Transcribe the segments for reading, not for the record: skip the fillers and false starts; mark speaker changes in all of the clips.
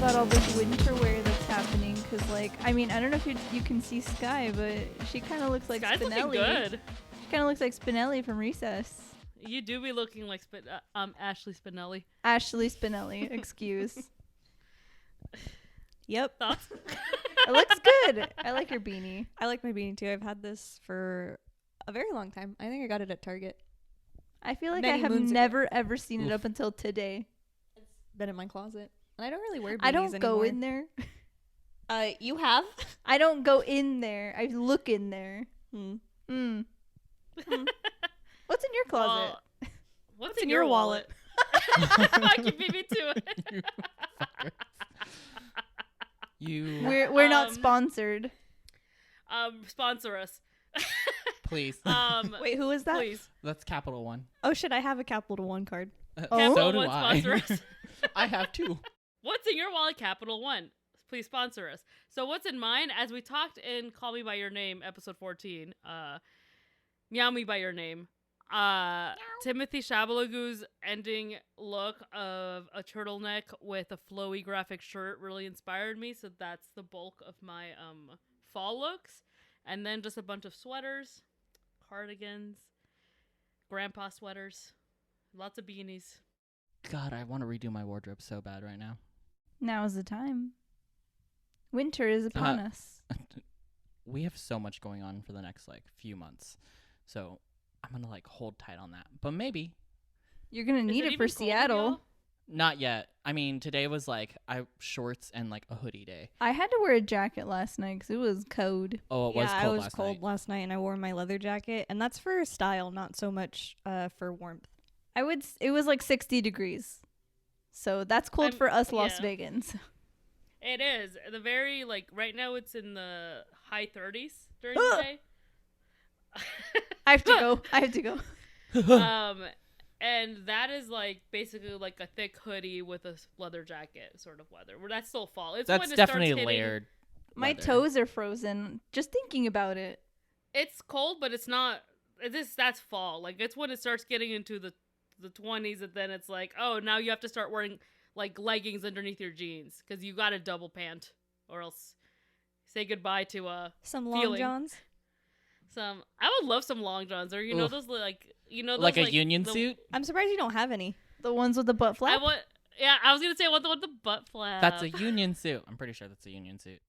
Speaker 1: about all this winter wear that's happening. Because, like, I mean, I don't know if you can see Sky, but she kind of looks like
Speaker 2: Sky's
Speaker 1: Spinelli.
Speaker 2: looking good.
Speaker 1: She kind of looks like Spinelli from Recess.
Speaker 2: You do be looking like Ashley Spinelli.
Speaker 1: Ashley Spinelli, excuse.
Speaker 3: Yep.
Speaker 2: Thoughts?
Speaker 1: It looks good. I like your beanie.
Speaker 3: I like my beanie too. I've had this for a very long time. I think I got it at Target.
Speaker 1: I feel like
Speaker 3: Many
Speaker 1: I have
Speaker 3: moons ago.
Speaker 1: never, ever seen it up until today.
Speaker 3: It's been in my closet. And I don't really wear beanies
Speaker 1: I don't go
Speaker 3: anymore.
Speaker 1: in there.
Speaker 3: You have?
Speaker 1: I don't go in there. I look in there.
Speaker 3: Hmm.
Speaker 1: What's in your closet?
Speaker 2: Well, what's in your wallet? Fuck, you beat me to it.
Speaker 1: We're not sponsored.
Speaker 2: Sponsor us.
Speaker 4: Please.
Speaker 3: Wait, who is that?
Speaker 2: Please.
Speaker 4: That's Capital One.
Speaker 3: Oh shit, I have a Capital One card.
Speaker 2: Capital
Speaker 4: So do
Speaker 2: One
Speaker 4: I.
Speaker 2: sponsor us.
Speaker 4: I have two.
Speaker 2: What's in your wallet, Capital One? Please sponsor us. So what's in mine? As we talked in Call Me By Your Name, episode 14, Meow Me By Your Name, Timothy Chalamet's ending look of a turtleneck with a flowy graphic shirt really inspired me. So that's the bulk of my fall looks. And then just a bunch of sweaters, cardigans, grandpa sweaters, lots of beanies.
Speaker 4: God, I want to redo my wardrobe so bad right now.
Speaker 1: Now's the time. Winter is upon us.
Speaker 4: We have so much going on for the next few months. So I'm going to hold tight on that. But maybe.
Speaker 1: You're going to need it for Seattle.
Speaker 4: Not yet. I mean, today was shorts and a hoodie day.
Speaker 1: I had to wear a jacket last night because it was cold.
Speaker 4: Oh, it was cold
Speaker 3: I was
Speaker 4: last
Speaker 3: cold
Speaker 4: night.
Speaker 3: last night and I wore my leather jacket. And that's for style, not so much for warmth.
Speaker 1: It was 60 degrees. So that's cold for us Las
Speaker 2: yeah.
Speaker 1: Vegans.
Speaker 2: It is. The very, right now it's in the high 30s during the day.
Speaker 1: I have to go.
Speaker 2: And that is basically a thick hoodie with a leather jacket sort of weather. Where that's still fall. It's
Speaker 4: That's
Speaker 2: when it
Speaker 4: definitely
Speaker 2: starts hitting,
Speaker 4: layered.
Speaker 1: My
Speaker 4: weather.
Speaker 1: toes are frozen. Just thinking about it.
Speaker 2: It's cold, but it's not. That's fall. It's when it starts getting into the 20s, and then it's oh, now you have to start wearing leggings underneath your jeans because you got a double pant, or else say goodbye to
Speaker 3: some long
Speaker 2: feeling.
Speaker 3: johns.
Speaker 2: I would love some long johns, or those those
Speaker 4: a union suit.
Speaker 3: I'm surprised you don't have any.
Speaker 1: The ones with the butt flap?
Speaker 2: I was gonna say I want the one with the butt flap.
Speaker 4: That's a union suit. I'm pretty sure that's a union suit.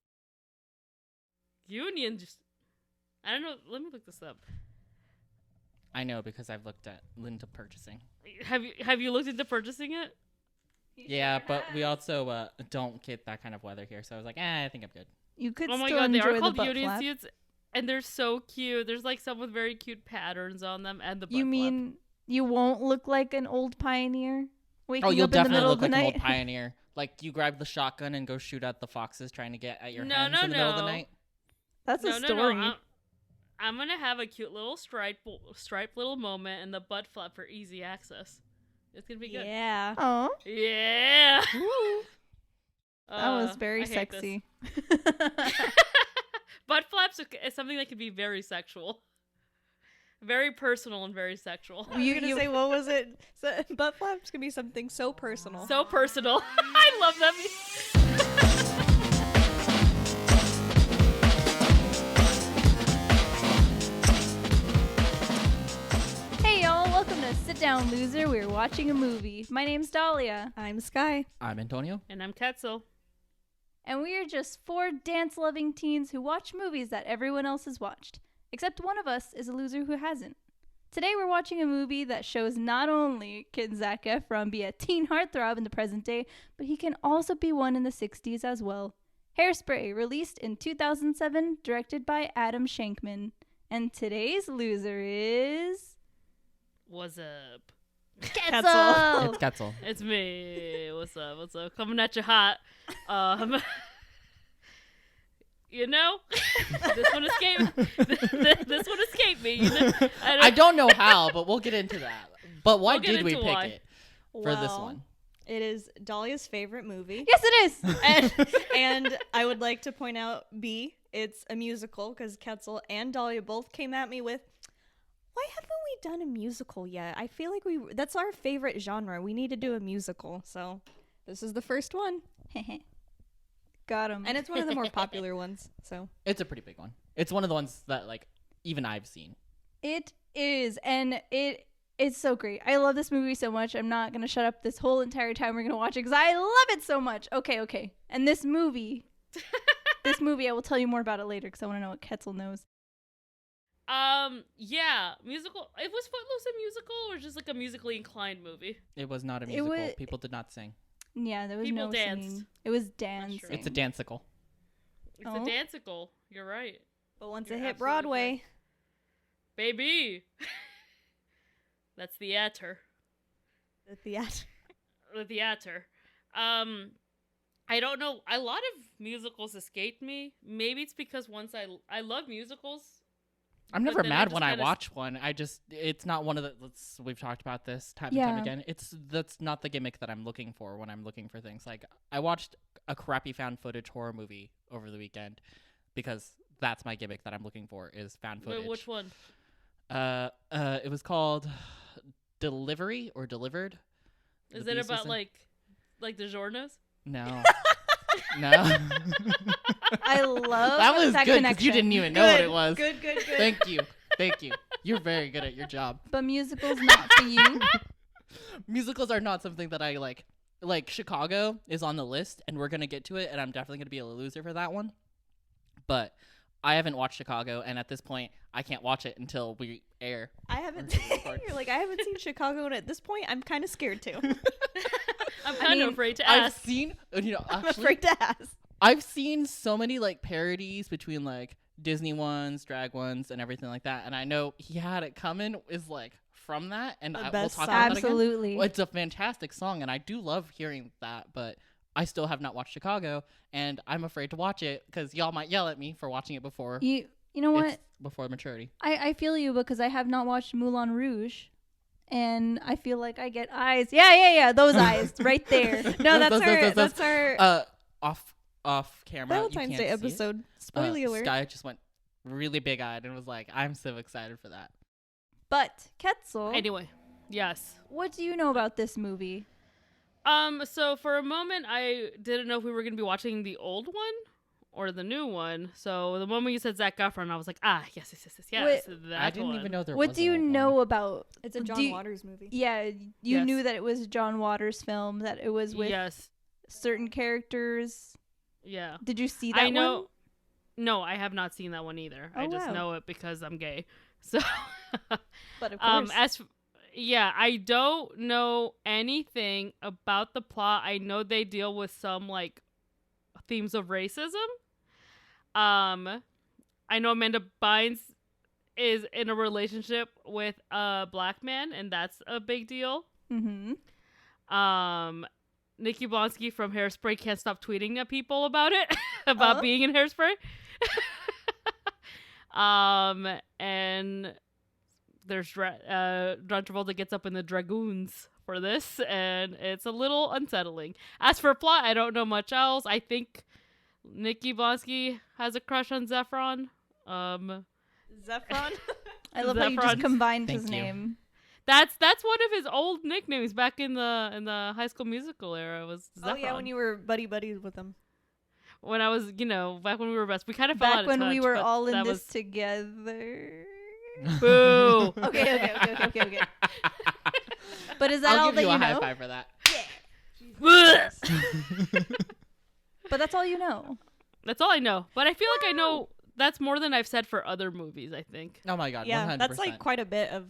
Speaker 2: Union just. I don't know. Let me look this up.
Speaker 4: I know because I've looked into purchasing.
Speaker 2: Have you looked into purchasing it?
Speaker 4: Yeah, but we also don't get that kind of weather here, so I was like, I think I'm good.
Speaker 1: You could
Speaker 2: Oh my
Speaker 1: still
Speaker 2: god, they
Speaker 1: enjoy
Speaker 2: are
Speaker 1: the
Speaker 2: called
Speaker 1: butt
Speaker 2: union
Speaker 1: flap.
Speaker 2: suits, and they're so cute. There's some with very cute patterns on them, and the butt
Speaker 1: You
Speaker 2: flap.
Speaker 1: mean you won't look like an old pioneer? Waking
Speaker 4: You'll
Speaker 1: up in the
Speaker 4: definitely
Speaker 1: middle
Speaker 4: look
Speaker 1: of the
Speaker 4: like an
Speaker 1: night?
Speaker 4: old pioneer. You grab the shotgun and go shoot at the foxes trying to get at your
Speaker 2: No,
Speaker 4: hens
Speaker 2: no,
Speaker 4: in the middle of the
Speaker 2: no.
Speaker 4: night.
Speaker 1: That's a
Speaker 2: No.
Speaker 1: story.
Speaker 2: I'm gonna have a cute little stripe little moment and the butt flap for easy access. It's gonna be good.
Speaker 3: Yeah.
Speaker 1: Oh,
Speaker 2: Yeah.
Speaker 1: that was very
Speaker 2: I hate
Speaker 1: sexy.
Speaker 2: this. Butt flaps is something that can be very sexual. Very personal and very sexual.
Speaker 3: You were gonna say, what was it? So, butt flaps can be something so personal.
Speaker 2: So personal. I love that.
Speaker 1: Hey y'all, welcome to Sit Down Loser. We're watching a movie. My name's Dahlia.
Speaker 3: I'm Sky.
Speaker 4: I'm Antonio.
Speaker 2: And I'm Ketzel.
Speaker 1: And we are just four dance-loving teens who watch movies that everyone else has watched. Except one of us is a loser who hasn't. Today we're watching a movie that shows not only can Zac Efron be a teen heartthrob in the present day, but he can also be one in the 60s as well. Hairspray, released in 2007, directed by Adam Shankman. And today's loser is...
Speaker 2: What's up?
Speaker 1: Ketzel!
Speaker 4: It's Ketzel.
Speaker 2: It's me. What's up? What's up? Coming at you hot. This one escaped. This one escaped me.
Speaker 4: I don't know how, but we'll get into that. But why
Speaker 2: We'll get
Speaker 4: did we
Speaker 2: into
Speaker 4: pick
Speaker 2: why.
Speaker 4: it for this
Speaker 3: Well,
Speaker 4: one?
Speaker 3: It is Dahlia's favorite movie.
Speaker 1: Yes, it is!
Speaker 3: And I would like to point out, it's a musical, because Ketzel and Dahlia both came at me with, why haven't we done a musical yet? I feel like that's our favorite genre. We need to do a musical. So this is the first one.
Speaker 1: Got him.
Speaker 3: And it's one of the more popular ones. So
Speaker 4: It's a pretty big one. It's one of the ones that like even I've seen.
Speaker 1: It is, and it's so great. I love this movie so much. I'm not gonna shut up this whole entire time we're gonna watch it because I love it so much. Okay. And this movie, I will tell you more about it later because I want to know what Ketzel knows.
Speaker 2: Yeah, musical. It was Footloose a musical or just like a musically inclined movie?
Speaker 4: It was not a musical.
Speaker 1: was-
Speaker 4: People did not sing.
Speaker 1: Yeah, there was
Speaker 2: People
Speaker 1: no
Speaker 2: danced.
Speaker 1: singing. It was dancing.
Speaker 2: true.
Speaker 4: It's a dancicle.
Speaker 2: It's
Speaker 1: Oh.
Speaker 2: a dancicle. You're right,
Speaker 3: but once
Speaker 2: You're
Speaker 3: it hit
Speaker 2: absolutely
Speaker 3: Broadway,
Speaker 2: baby. That's theater.
Speaker 3: the theater.
Speaker 2: The theater. I don't know. A lot of musicals escaped me. Maybe it's because once I love musicals.
Speaker 4: I'm
Speaker 2: But
Speaker 4: never
Speaker 2: then I
Speaker 4: mad
Speaker 2: just
Speaker 4: when I
Speaker 2: kinda
Speaker 4: watch one. It's not one of the. We've talked about this time and time
Speaker 1: Yeah.
Speaker 4: again. That's not the gimmick that I'm looking for when I'm looking for things. Like I watched a crappy found footage horror movie over the weekend because that's my gimmick that I'm looking for is found footage.
Speaker 2: Wait, which one?
Speaker 4: It was called Delivery or Delivered.
Speaker 2: Is
Speaker 4: The
Speaker 2: it
Speaker 4: Beast was
Speaker 2: about
Speaker 4: in-
Speaker 2: like DiGiorno's?
Speaker 4: No. No.
Speaker 1: I love
Speaker 4: that was good because
Speaker 1: connection.
Speaker 4: you didn't even know what it was.
Speaker 3: Good.
Speaker 4: Thank you. You're very good at your job.
Speaker 1: But musicals not for you.
Speaker 4: Musicals are not something that I like. Like Chicago is on the list, and we're gonna get to it, and I'm definitely gonna be a loser for that one. But I haven't watched Chicago, and at this point, I can't watch it until we air.
Speaker 3: I haven't.
Speaker 4: Or record.
Speaker 3: You're like, I haven't seen Chicago, and at this point, I'm kind of scared too.
Speaker 2: I'm kind
Speaker 1: mean,
Speaker 2: of afraid to
Speaker 4: I've
Speaker 2: ask.
Speaker 4: seen,
Speaker 3: I'm
Speaker 4: actually,
Speaker 3: afraid to ask.
Speaker 4: I've seen so many like parodies between like Disney ones, drag ones, and everything like that, and I know He Had It Coming is like from that, and
Speaker 3: The
Speaker 4: we'll
Speaker 3: best
Speaker 4: talk
Speaker 3: song.
Speaker 4: about that again.
Speaker 1: Absolutely.
Speaker 4: Well, it's a fantastic song, and I do love hearing that, but I still have not watched Chicago, and I'm afraid to watch it because y'all might yell at me for watching it before.
Speaker 1: You know what?
Speaker 4: It's before maturity.
Speaker 1: I feel you because I have not watched Moulin Rouge. And I feel like I get eyes. Yeah. Those eyes right there.
Speaker 3: No, that's
Speaker 4: Those-
Speaker 3: that's our
Speaker 4: Off camera.
Speaker 3: Valentine's
Speaker 4: you
Speaker 3: Day
Speaker 4: can't see it.
Speaker 3: episode. Spoiler alert.
Speaker 4: Sky just went really big eyed and was like, "I'm so excited for that."
Speaker 1: But Ketzel,
Speaker 2: Anyway, yes.
Speaker 1: what do you know about this movie?
Speaker 2: So for a moment, I didn't know if we were gonna be watching the old one or the new one. So the moment you said Zac Efron, I was like, yes. That
Speaker 4: I didn't
Speaker 2: one.
Speaker 4: even know there
Speaker 1: What
Speaker 4: was
Speaker 1: do
Speaker 4: a
Speaker 1: you
Speaker 4: old
Speaker 1: know
Speaker 4: one.
Speaker 1: about?
Speaker 3: It's a
Speaker 1: do
Speaker 3: John
Speaker 1: you-
Speaker 3: Waters movie.
Speaker 1: Yeah, you
Speaker 2: Yes.
Speaker 1: knew that it was John Waters' film. That it was with
Speaker 2: Yes.
Speaker 1: certain characters.
Speaker 2: Yeah.
Speaker 1: Did you see that
Speaker 2: I know.
Speaker 1: one?
Speaker 2: No, I have not seen that one either. I
Speaker 1: Oh,
Speaker 2: just
Speaker 1: wow.
Speaker 2: know it because I'm gay. So,
Speaker 1: But of course,
Speaker 2: I don't know anything about the plot. I know they deal with some like themes of racism. I know Amanda Bynes is in a relationship with a black man, and that's a big deal.
Speaker 1: Mm-hmm.
Speaker 2: Nikki Blonsky from Hairspray can't stop tweeting at people about it, about being in Hairspray. And there's John Travolta gets up in the Dragoons for this, and it's a little unsettling. As for plot, I don't know much else. I think Nikki Blonsky has a crush on Zephron.
Speaker 3: Zephron.
Speaker 1: I love how you just
Speaker 2: Zephron.
Speaker 1: combined
Speaker 4: Thank
Speaker 1: his
Speaker 4: you.
Speaker 1: name.
Speaker 2: That's one of his old nicknames back in the High School Musical era. Was Zephron.
Speaker 3: Oh yeah, when you were buddies with him.
Speaker 2: When I was, back when we were best, we kind of fell out
Speaker 1: Back
Speaker 2: of
Speaker 1: when we
Speaker 2: touch,
Speaker 1: were
Speaker 2: but
Speaker 1: all in
Speaker 2: that
Speaker 1: this
Speaker 2: was-
Speaker 1: together.
Speaker 2: Boo.
Speaker 1: Okay. But is that
Speaker 4: I'll
Speaker 1: all
Speaker 4: give
Speaker 1: that
Speaker 4: you
Speaker 1: you
Speaker 4: a high
Speaker 1: know?
Speaker 4: five for that.
Speaker 1: But that's all you know.
Speaker 2: That's all I know. But I feel like I know that's more than I've said for other movies, I think.
Speaker 4: Oh my god,
Speaker 3: Yeah,
Speaker 4: 100%.
Speaker 3: that's like quite a bit of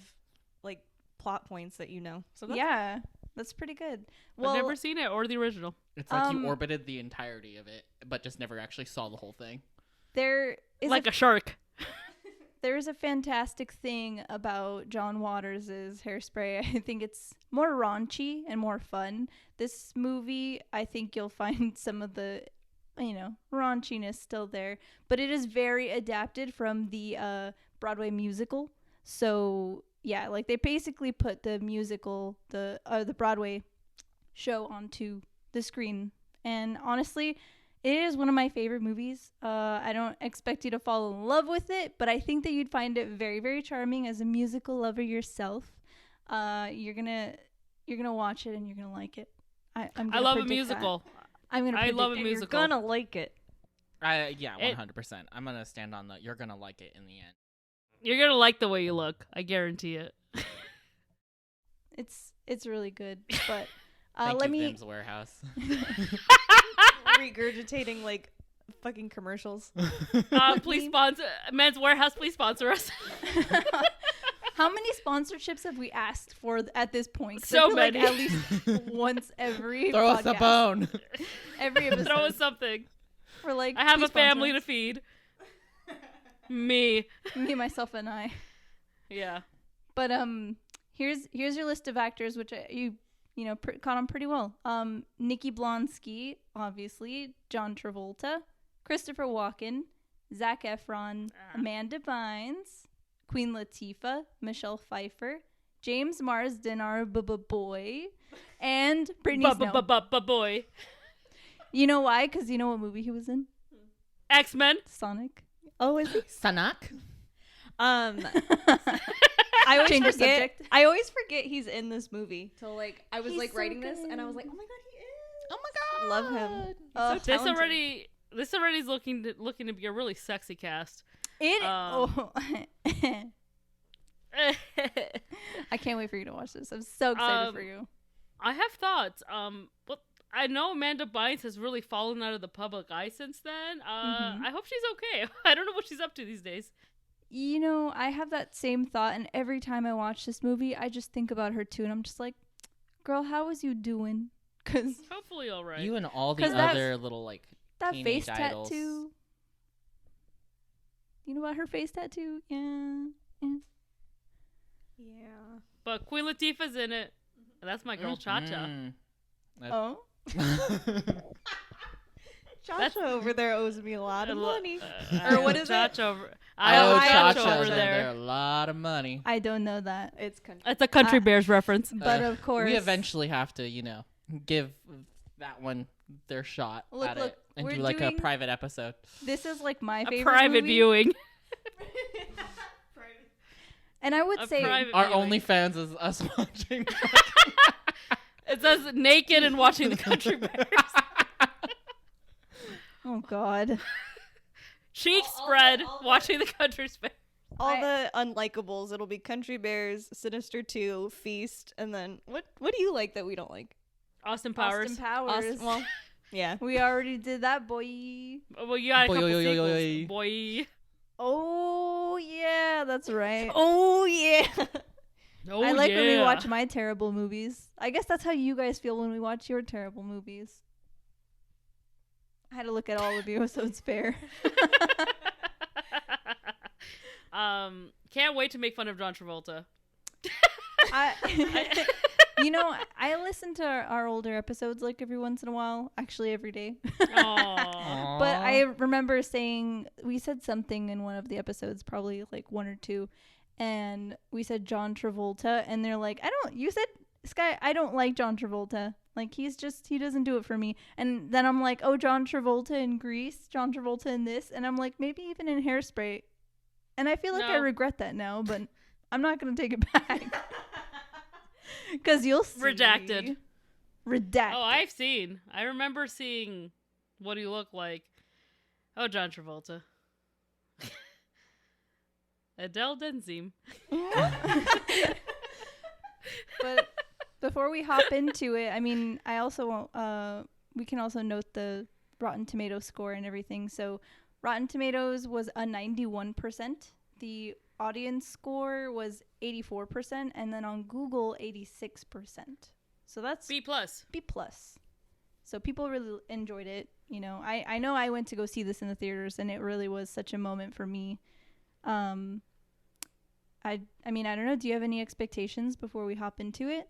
Speaker 3: like plot points that you know. So that's
Speaker 1: Yeah, that's pretty good.
Speaker 2: I've
Speaker 1: Well,
Speaker 2: never seen it or the original.
Speaker 4: It's like you
Speaker 1: um,
Speaker 4: orbited the entirety of it, but just never actually saw the whole thing.
Speaker 1: there is
Speaker 2: Like a shark.
Speaker 1: there is a fantastic thing about John Waters' Hairspray. I think it's more raunchy and more fun. This movie, I think you'll find some of the, raunchiness still there, but it is very adapted from the Broadway musical. So yeah, like they basically put the musical, the Broadway show onto the screen, and honestly, it is one of my favorite movies. I don't expect you to fall in love with it, but I think that you'd find it very, very charming as a musical lover yourself. You're gonna watch it and you're gonna like it.
Speaker 2: I love a musical.
Speaker 1: I'm gonna.
Speaker 2: I
Speaker 1: Predict
Speaker 2: love a
Speaker 1: it.
Speaker 3: And
Speaker 2: musical.
Speaker 3: You're gonna like it.
Speaker 4: Yeah,
Speaker 2: It-
Speaker 4: 100%. I'm gonna stand on the. You're gonna like it in the end.
Speaker 2: You're gonna like the way you look. I guarantee it.
Speaker 1: It's really good, but
Speaker 4: Thank
Speaker 1: let
Speaker 4: you,
Speaker 1: me.
Speaker 4: Vim's Warehouse.
Speaker 3: Regurgitating like fucking commercials.
Speaker 2: Please sponsor Men's Warehouse. Please sponsor us.
Speaker 1: How many sponsorships have we asked for at this point? 'Cause I
Speaker 2: So
Speaker 1: feel
Speaker 2: many.
Speaker 1: Like at least once every.
Speaker 4: Throw us a
Speaker 1: podcast.
Speaker 4: bone.
Speaker 1: Every episode.
Speaker 2: Throw us something.
Speaker 1: We're like.
Speaker 2: I have
Speaker 1: "Please
Speaker 2: a family to
Speaker 1: sponsor
Speaker 2: feed. Me.
Speaker 1: us." Me, myself, and I.
Speaker 2: Yeah.
Speaker 1: But here's your list of actors, which you caught on pretty well. Nikki Blonsky, obviously, John Travolta, Christopher Walken, Zac Efron, Amanda Bynes, Queen Latifah, Michelle Pfeiffer, James Marsden, our boy, and Brittany Snow.
Speaker 2: Boy.
Speaker 1: You know why? Because you know what movie he was in?
Speaker 2: X-Men.
Speaker 1: Sonic.
Speaker 3: Oh, is he?
Speaker 4: Sanak?
Speaker 3: I always
Speaker 1: Change the
Speaker 3: forget.
Speaker 1: subject.
Speaker 3: I always forget he's in this movie. Till like I was
Speaker 1: He's
Speaker 3: like
Speaker 1: so
Speaker 3: writing this, and I was
Speaker 1: good.
Speaker 3: like, oh my god, he is.
Speaker 4: Oh my god.
Speaker 3: Love him.
Speaker 1: Oh,
Speaker 3: He's so
Speaker 2: This
Speaker 3: talented.
Speaker 2: already is looking to be a really sexy cast.
Speaker 1: It.
Speaker 2: Um,
Speaker 1: I can't wait for you to watch this. I'm so excited for
Speaker 2: Um,
Speaker 1: you.
Speaker 2: I have thoughts. But I know Amanda Bynes has really fallen out of the public eye since then. I hope she's okay. I don't know what she's up to these days.
Speaker 1: You know, I have that same thought, and every time I watch this movie, I just think about her too, and I'm just like, girl, how was you doing? Because
Speaker 2: Hopefully, all right.
Speaker 4: You and all the
Speaker 1: 'Cause that's-
Speaker 4: other little like
Speaker 1: that
Speaker 4: teenage
Speaker 1: face
Speaker 4: idols.
Speaker 1: tattoo. You know about her face tattoo? Yeah.
Speaker 3: Yeah.
Speaker 2: But Queen Latifah's in it. That's my girl, Cha-Cha.
Speaker 4: Mm.
Speaker 1: Oh.
Speaker 3: Cha-Cha over there owes me a lot of money.
Speaker 2: Or
Speaker 3: what is it?
Speaker 2: Cha-Cha over.
Speaker 4: I
Speaker 2: owe
Speaker 4: owe
Speaker 2: Cha-Cha
Speaker 4: Cha-Cha
Speaker 2: over there.
Speaker 4: a lot of money.
Speaker 1: I don't know that.
Speaker 3: It's country.
Speaker 2: That's a Country Bears reference.
Speaker 1: But of course.
Speaker 4: We eventually have to, give that one their shot
Speaker 1: Look,
Speaker 4: at
Speaker 1: look,
Speaker 4: it and
Speaker 1: we're
Speaker 4: do like
Speaker 1: doing-
Speaker 4: a private episode.
Speaker 1: This is like my
Speaker 2: A
Speaker 1: favorite
Speaker 2: private
Speaker 1: movie.
Speaker 2: viewing.
Speaker 1: And I would
Speaker 2: A
Speaker 1: say.
Speaker 2: private
Speaker 4: Our
Speaker 2: viewing.
Speaker 4: OnlyFans is us watching.
Speaker 2: It says naked and watching the Country Bears.
Speaker 1: Oh, God.
Speaker 2: Cheek spread watching the Country Bears.
Speaker 3: All the unlikables. It'll be Country Bears, Sinister 2, Feast, and then what do you like that we don't like?
Speaker 2: Austin Powers.
Speaker 1: Austin Powers.
Speaker 3: Well, yeah.
Speaker 1: We already did that, boy.
Speaker 2: Well, you got a
Speaker 4: Boy,
Speaker 2: couple
Speaker 4: yo, yo, yo,
Speaker 2: sequels.
Speaker 4: yo.
Speaker 2: Boy.
Speaker 1: Oh, yeah, that's right.
Speaker 3: Oh yeah.
Speaker 2: Oh,
Speaker 1: I like
Speaker 2: yeah.
Speaker 1: when we watch my terrible movies. I guess that's how you guys feel when we watch your terrible movies. I had to look at all of you, so it's fair.
Speaker 2: Can't wait to make fun of John Travolta.
Speaker 1: You know, I listen to our older episodes like every once in a while, actually every day.
Speaker 2: Aww.
Speaker 1: But I remember saying, we said something in one of the episodes, probably like one or two, and we said John Travolta, and they're like, you said, Sky, I don't like John Travolta. Like, he doesn't do it for me. And then I'm like, oh, John Travolta in Grease, John Travolta in this, and I'm like, maybe even in Hairspray. And I feel like I
Speaker 2: No.
Speaker 1: regret that now, but I'm not going to take it back. Because you'll see.
Speaker 2: Redacted.
Speaker 1: Redacted.
Speaker 2: Oh, I've seen. I remember seeing what he looked like. Oh, John Travolta. Adele Dazeem.
Speaker 1: But before we hop into it, I mean, I also we can also note the Rotten Tomatoes score and everything. So Rotten Tomatoes was a 91%. The audience score was 84%, and then on Google 86%. So that's
Speaker 2: B+.
Speaker 1: B+. So people really enjoyed it. You know, I know I went to go see this in the theaters, and it really was such a moment for me. I mean, I don't know. Do you have any expectations before we hop into it?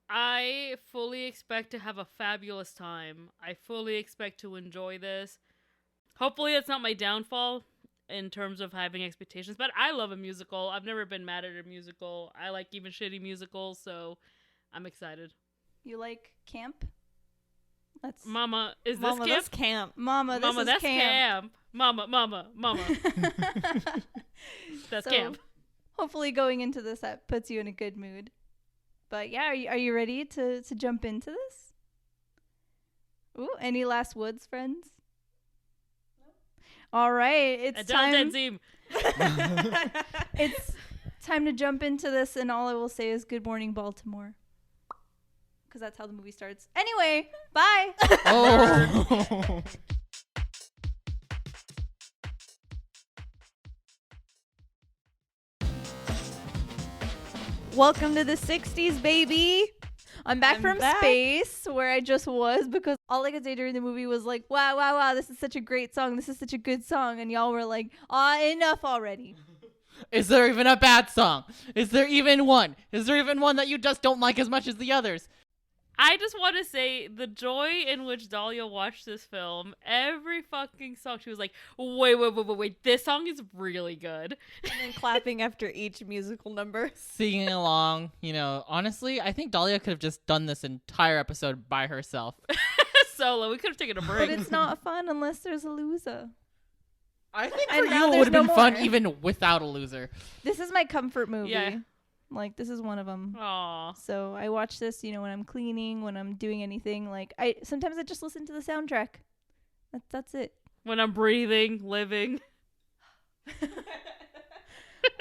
Speaker 2: I fully expect to have a fabulous time. I fully expect to enjoy this. Hopefully it's not my downfall in terms of having expectations, but I love a musical. I've never been mad at a musical. I like even shitty musicals, so I'm excited.
Speaker 1: You like camp? That's
Speaker 2: Mama, is
Speaker 3: Mama,
Speaker 2: this
Speaker 3: that's
Speaker 2: camp?
Speaker 3: camp.
Speaker 1: Mama. This
Speaker 2: Mama,
Speaker 1: is
Speaker 2: that's
Speaker 1: camp.
Speaker 2: Mama. That's
Speaker 1: So,
Speaker 2: camp.
Speaker 1: Hopefully, going into this, that puts you in a good mood. But yeah, are you ready to jump into this? Ooh, any last words, friends? All right, it's
Speaker 2: Adele
Speaker 1: time.
Speaker 2: Dazeem.
Speaker 1: It's time to jump into this, and all I will say is "Good morning, Baltimore," because that's how the movie starts. Anyway, bye.
Speaker 4: Oh.
Speaker 3: Welcome to the 60s, baby.
Speaker 1: I'm back
Speaker 3: I'm
Speaker 1: from
Speaker 3: back.
Speaker 1: space, where I just was, because all I could say during the movie was like, "Wow, wow, wow! This is such a great song. This is such a good song," and y'all were like, enough already."
Speaker 4: Is there even a bad song? Is there even one? Is there even one that you just don't like as much as the others?
Speaker 2: I just want to say the joy in which Dahlia watched this film. Every fucking song, she was like, wait, this song is really good.
Speaker 3: And then clapping after each musical number.
Speaker 4: Singing along, honestly, I think Dahlia could have just done this entire episode by herself.
Speaker 2: Solo, we could have taken a break.
Speaker 1: But it's not fun unless there's a loser.
Speaker 4: I think
Speaker 1: And
Speaker 4: for
Speaker 1: now
Speaker 4: you it
Speaker 1: there's
Speaker 4: would have
Speaker 1: no
Speaker 4: been fun
Speaker 1: more.
Speaker 4: even without a loser.
Speaker 1: This is my comfort movie.
Speaker 2: Yeah.
Speaker 1: Like, this is one of them.
Speaker 2: Aw.
Speaker 1: So I watch this, when I'm cleaning, when I'm doing anything. Like, sometimes I just listen to the soundtrack. That's it.
Speaker 2: When I'm breathing, living.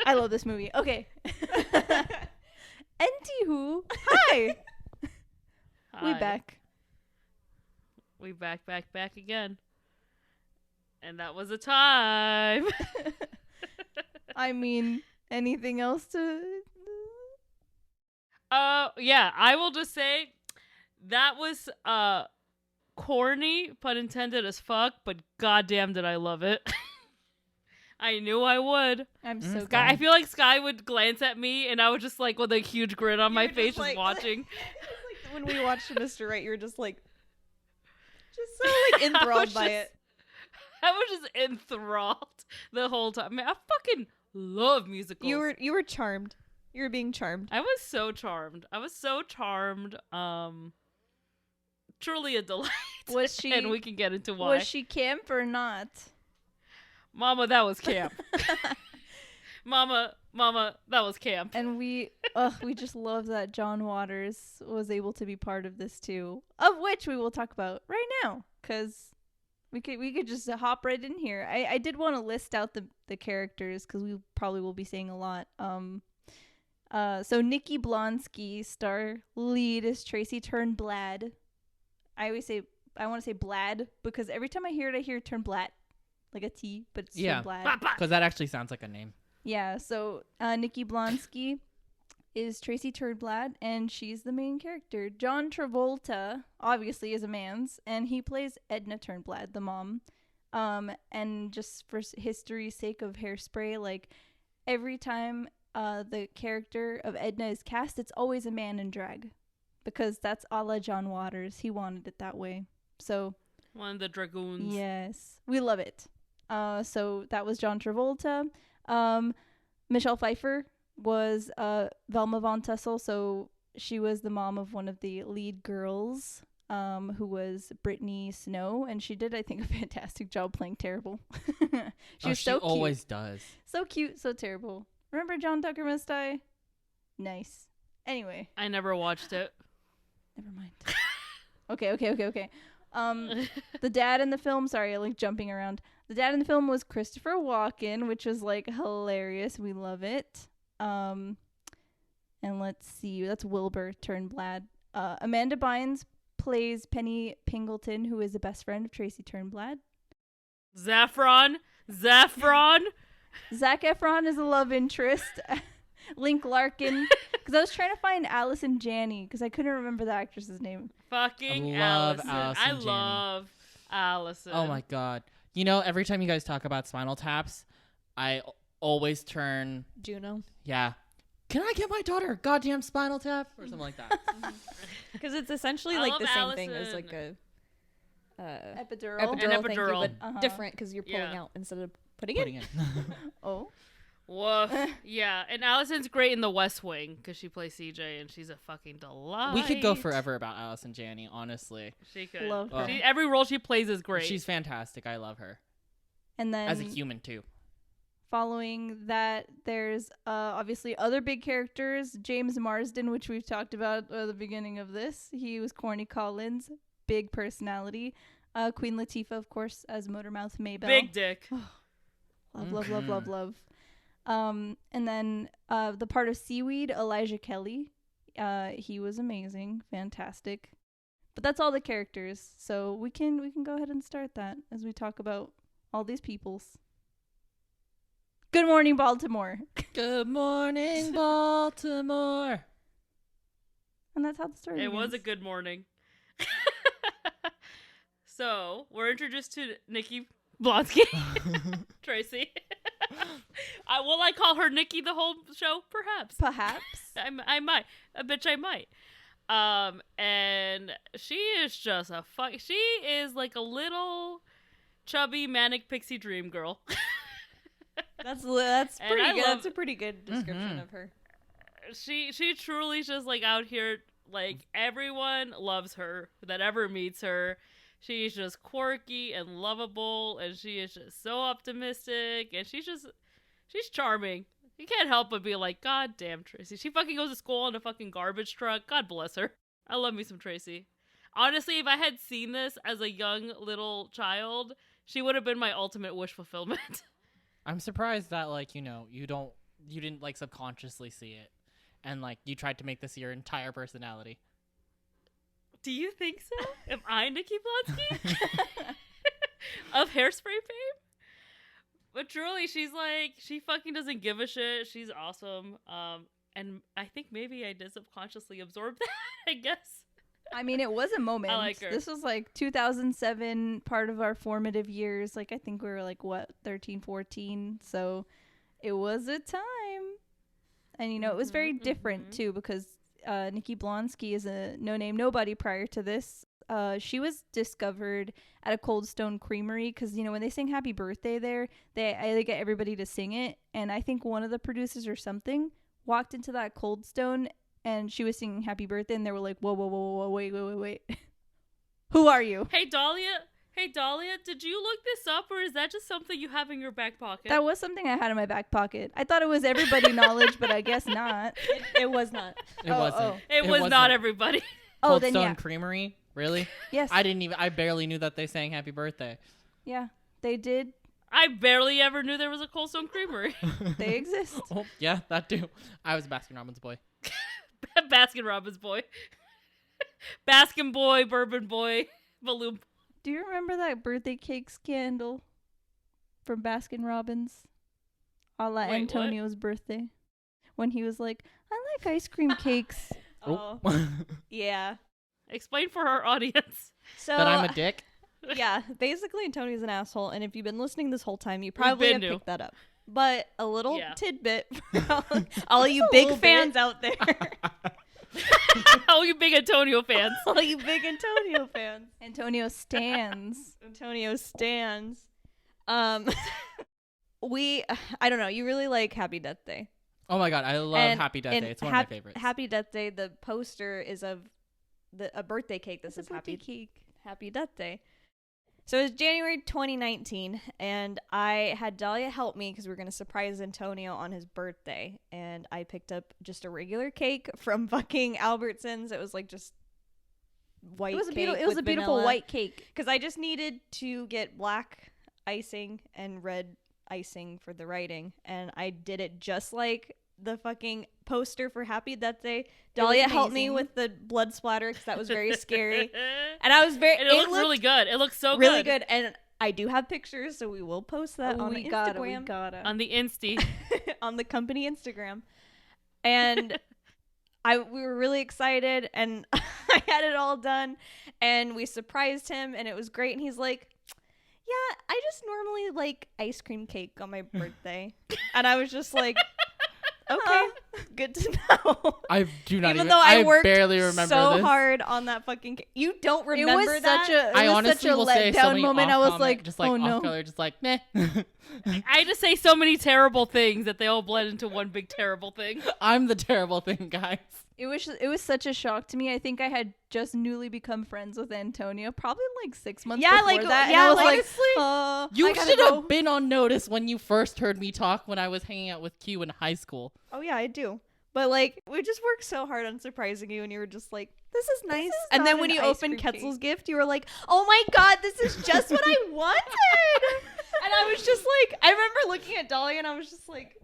Speaker 1: I love this movie. Okay. Anywho, hi. We
Speaker 2: Hi.
Speaker 1: back.
Speaker 2: We back again. And that was a time.
Speaker 1: I mean, anything else to?
Speaker 2: Yeah, I will just say that was corny, pun intended, as fuck, but goddamn did I love it. I knew I would.
Speaker 1: I'm so
Speaker 4: Sky-
Speaker 1: glad.
Speaker 2: I feel like Sky would glance at me and I was just like with a huge grin on my
Speaker 3: You were
Speaker 2: face
Speaker 3: just
Speaker 2: just
Speaker 3: like-
Speaker 2: watching.
Speaker 3: Like when we watched Mr. Right, you were just like, so like enthralled by it.
Speaker 2: I was just enthralled the whole time. Man, I fucking love musicals.
Speaker 3: You were charmed. You were being charmed.
Speaker 2: I was so charmed. Truly a delight.
Speaker 1: Was she?
Speaker 2: And we can get into why.
Speaker 1: Was she camp or not?
Speaker 2: Mama, that was camp. Mama, that was camp.
Speaker 1: And we just love that John Waters was able to be part of this too, of which we will talk about right now, because we could just hop right in here. I did want to list out the characters, because we probably will be saying a lot. So Nikki Blonsky, star lead, is Tracy Turnblad. I want to say Blad, because every time I hear it, I hear Turnblad, like a T, but it's
Speaker 4: Yeah.
Speaker 1: Turnblad.
Speaker 4: Because that actually sounds like a name.
Speaker 1: Yeah, so Nikki Blonsky is Tracy Turnblad, and she's the main character. John Travolta, obviously, is a man's, and he plays Edna Turnblad, the mom. And just for history's sake of Hairspray, like, every time the character of Edna is cast, it's always a man in drag, because that's a la John Waters. He wanted it that way. So,
Speaker 2: One of the dragoons.
Speaker 1: yes, we love it. So that was John Travolta. Michelle Pfeiffer was Velma Von Tussle, so she was the mom of one of the lead girls, who was Brittany Snow, and she did, I think, a fantastic job playing terrible. She was so cute.
Speaker 4: Always does.
Speaker 1: So cute, so terrible. Remember John Tucker Must Die? Nice. Anyway,
Speaker 2: I never watched it.
Speaker 1: never mind. Okay. The dad in the film, sorry, I like jumping around. The dad in the film was Christopher Walken, which was like hilarious. We love it. And let's see, that's Wilbur Turnblad. Amanda Bynes plays Penny Pingleton, who is the best friend of Tracy Turnblad.
Speaker 2: Zaffron.
Speaker 1: Zac Efron is a love interest. Link Larkin. Because I was trying to find Allison Janney, because I couldn't remember the actress's name.
Speaker 2: Fucking
Speaker 4: I love
Speaker 2: Allison.
Speaker 4: Allison
Speaker 2: I
Speaker 4: Janney.
Speaker 2: love Allison.
Speaker 4: Oh my god. Every time you guys talk about Spinal Taps, I always turn,
Speaker 3: Juno.
Speaker 4: yeah, can I get my daughter a goddamn Spinal Tap? Or something like that.
Speaker 3: Because it's essentially
Speaker 2: I
Speaker 3: like
Speaker 2: love
Speaker 3: the same thing as
Speaker 2: Allison.
Speaker 3: like a
Speaker 1: Epidural.
Speaker 3: epidural,
Speaker 2: An
Speaker 3: thank you,
Speaker 2: epidural.
Speaker 3: but
Speaker 1: Uh-huh.
Speaker 3: different because you're pulling
Speaker 2: Yeah.
Speaker 3: out instead of putting
Speaker 4: Putting
Speaker 3: in.
Speaker 4: it.
Speaker 1: Oh.
Speaker 2: Woof. Yeah, and Allison's great in The West Wing because she plays CJ and she's a fucking delight.
Speaker 4: We could go forever about Allison Janney, honestly.
Speaker 2: She could.
Speaker 1: Love her.
Speaker 2: Every role she plays is great.
Speaker 4: She's fantastic. I love her.
Speaker 1: And then
Speaker 4: As a human, too.
Speaker 1: following that, there's obviously other big characters. James Marsden, which we've talked about at the beginning of this. He was Corny Collins. big personality. Queen Latifah, of course, as Motormouth Maybelle.
Speaker 2: Big dick.
Speaker 1: Love. And then the part of Seaweed, Elijah Kelly. He was amazing, fantastic. But that's all the characters, so we can go ahead and start that as we talk about all these peoples. Good morning, Baltimore.
Speaker 4: Good morning, Baltimore.
Speaker 1: And that's how the story
Speaker 2: It
Speaker 1: begins.
Speaker 2: was a good morning. So, we're introduced to Nikki Blonsky. Tracy. Will I call her Nikki the whole show? Perhaps. I might. I bet I might. And she is just she is like a little chubby manic pixie dream girl.
Speaker 3: That's
Speaker 2: And
Speaker 3: pretty
Speaker 2: I
Speaker 3: good.
Speaker 2: love-
Speaker 3: That's a pretty good description of her.
Speaker 2: She truly is just like out here, like everyone loves her that ever meets her. She's just quirky and lovable, and she is just so optimistic, and she's charming. You can't help but be like, God damn Tracy. She fucking goes to school in a fucking garbage truck. God bless her. I love me some Tracy. Honestly, if I had seen this as a young little child, she would have been my ultimate wish fulfillment.
Speaker 4: I'm surprised that you didn't like subconsciously see it, and like you tried to make this your entire personality.
Speaker 2: Do you think so? Am I Nikki Blonsky? Of Hairspray fame? But truly, she's like, she fucking doesn't give a shit. She's awesome. And I think maybe I did subconsciously absorb that, I guess.
Speaker 1: I mean, it was a moment.
Speaker 2: I like her.
Speaker 1: This was like 2007, part of our formative years. Like, I think we were like, 13, 14. So it was a time. And, it was very different, too, because Nikki Blonsky is a no-name nobody prior to this. She was discovered at a Cold Stone Creamery because, when they sing Happy Birthday there, they get everybody to sing it. And I think one of the producers or something walked into that Cold Stone and she was singing Happy Birthday, and they were like, whoa, wait. Who are you?
Speaker 2: Hey, Dahlia, did you look this up, or is that just something you have in your back pocket?
Speaker 1: That was something I had in my back pocket. I thought it was everybody knowledge, but I guess not.
Speaker 3: It was not.
Speaker 4: It wasn't.
Speaker 2: It was
Speaker 4: wasn't.
Speaker 2: not everybody.
Speaker 4: Cold
Speaker 1: then
Speaker 4: Stone
Speaker 1: yeah.
Speaker 4: Creamery? Really?
Speaker 1: Yes.
Speaker 4: I barely knew that they sang Happy Birthday.
Speaker 1: Yeah, they did.
Speaker 2: I barely ever knew there was a Cold Stone Creamery.
Speaker 1: They exist.
Speaker 4: Oh, yeah, that too. I was a Baskin Robbins boy.
Speaker 2: Baskin Robbins boy. Baskin boy, bourbon boy, balloon.
Speaker 1: Do you remember that birthday cake scandal from Baskin Robbins? A la
Speaker 2: Wait,
Speaker 1: Antonio's birthday. When he was like, I like ice cream cakes.
Speaker 3: Oh, yeah.
Speaker 2: Explain for our audience.
Speaker 3: So
Speaker 4: That I'm a dick?
Speaker 3: yeah, basically Antonio's an asshole, and if you've been listening this whole time, you probably have
Speaker 2: been to.
Speaker 3: picked that up. But a little
Speaker 2: Yeah.
Speaker 3: tidbit for all you big fans out there.
Speaker 2: Oh, you big Antonio fans.
Speaker 3: All you big Antonio fans.
Speaker 1: Antonio stands.
Speaker 3: Antonio stands. I don't know, you really like Happy Death Day.
Speaker 4: Oh my god, I love
Speaker 3: And-
Speaker 4: Happy Death
Speaker 3: and
Speaker 4: Day. It's one of my favorites.
Speaker 3: Happy Death Day, the poster is of a birthday cake that
Speaker 1: It's a
Speaker 3: says
Speaker 1: birthday cake.
Speaker 3: Happy Death Day. So it was January 2019, and I had Dahlia help me because we were going to surprise Antonio on his birthday. And I picked up just a regular cake from fucking Albertsons. It was like just white
Speaker 1: It was a
Speaker 3: cake
Speaker 1: beautiful
Speaker 3: vanilla.
Speaker 1: white cake.
Speaker 3: Because I just needed to get black icing and red icing for the writing. And I did it just like the fucking poster for Happy Death Day. Dahlia helped me
Speaker 1: amazing.
Speaker 3: with the blood splatter because that was very scary. And I was very...
Speaker 2: And it looked really good. It looks so
Speaker 3: really good. And I do have pictures, so we will post that on
Speaker 1: we
Speaker 3: Instagram.
Speaker 1: gotta.
Speaker 2: On the Insty.
Speaker 3: On the company Instagram. And we were really excited, and I had it all done, and we surprised him, and it was great. And he's like, yeah, I just normally like ice cream cake on my birthday. And I was just like, okay, good to know.
Speaker 4: I do not
Speaker 3: Even
Speaker 4: even.
Speaker 3: though I worked
Speaker 4: barely remember
Speaker 3: so
Speaker 4: this.
Speaker 3: hard on that fucking cake. You don't
Speaker 1: It
Speaker 3: remember
Speaker 1: was
Speaker 3: that?
Speaker 1: such a
Speaker 4: I
Speaker 1: it was
Speaker 4: honestly
Speaker 1: such a
Speaker 4: will say so
Speaker 1: letdown
Speaker 4: many
Speaker 1: moment.
Speaker 4: off
Speaker 1: I was
Speaker 4: comment,
Speaker 1: like,
Speaker 4: just like
Speaker 1: oh
Speaker 4: off
Speaker 1: no.
Speaker 4: color, just like meh.
Speaker 2: I had to say so many terrible things that they all bled into one big terrible thing.
Speaker 4: I'm the terrible thing, guys.
Speaker 1: It was such a shock to me. I think I had just newly become friends with Antonio, probably like 6 months
Speaker 3: Yeah,
Speaker 1: before
Speaker 3: like,
Speaker 1: that. And
Speaker 3: yeah,
Speaker 1: I was
Speaker 3: like,
Speaker 1: like,
Speaker 4: You
Speaker 1: I gotta
Speaker 4: should
Speaker 1: go.
Speaker 4: have been on notice when you first heard me talk when I was hanging out with Q in high school.
Speaker 3: Oh, yeah, I do. But like, we just worked so hard on surprising you, and you were just like, "This is nice."
Speaker 1: is
Speaker 3: And
Speaker 1: not
Speaker 3: then when
Speaker 1: an
Speaker 3: you
Speaker 1: ice
Speaker 3: opened
Speaker 1: cream
Speaker 3: Ketzel's
Speaker 1: cake.
Speaker 3: gift, you were like, "Oh my god, this is just what I wanted." And I was just like, I remember looking at Dolly, and I was just like,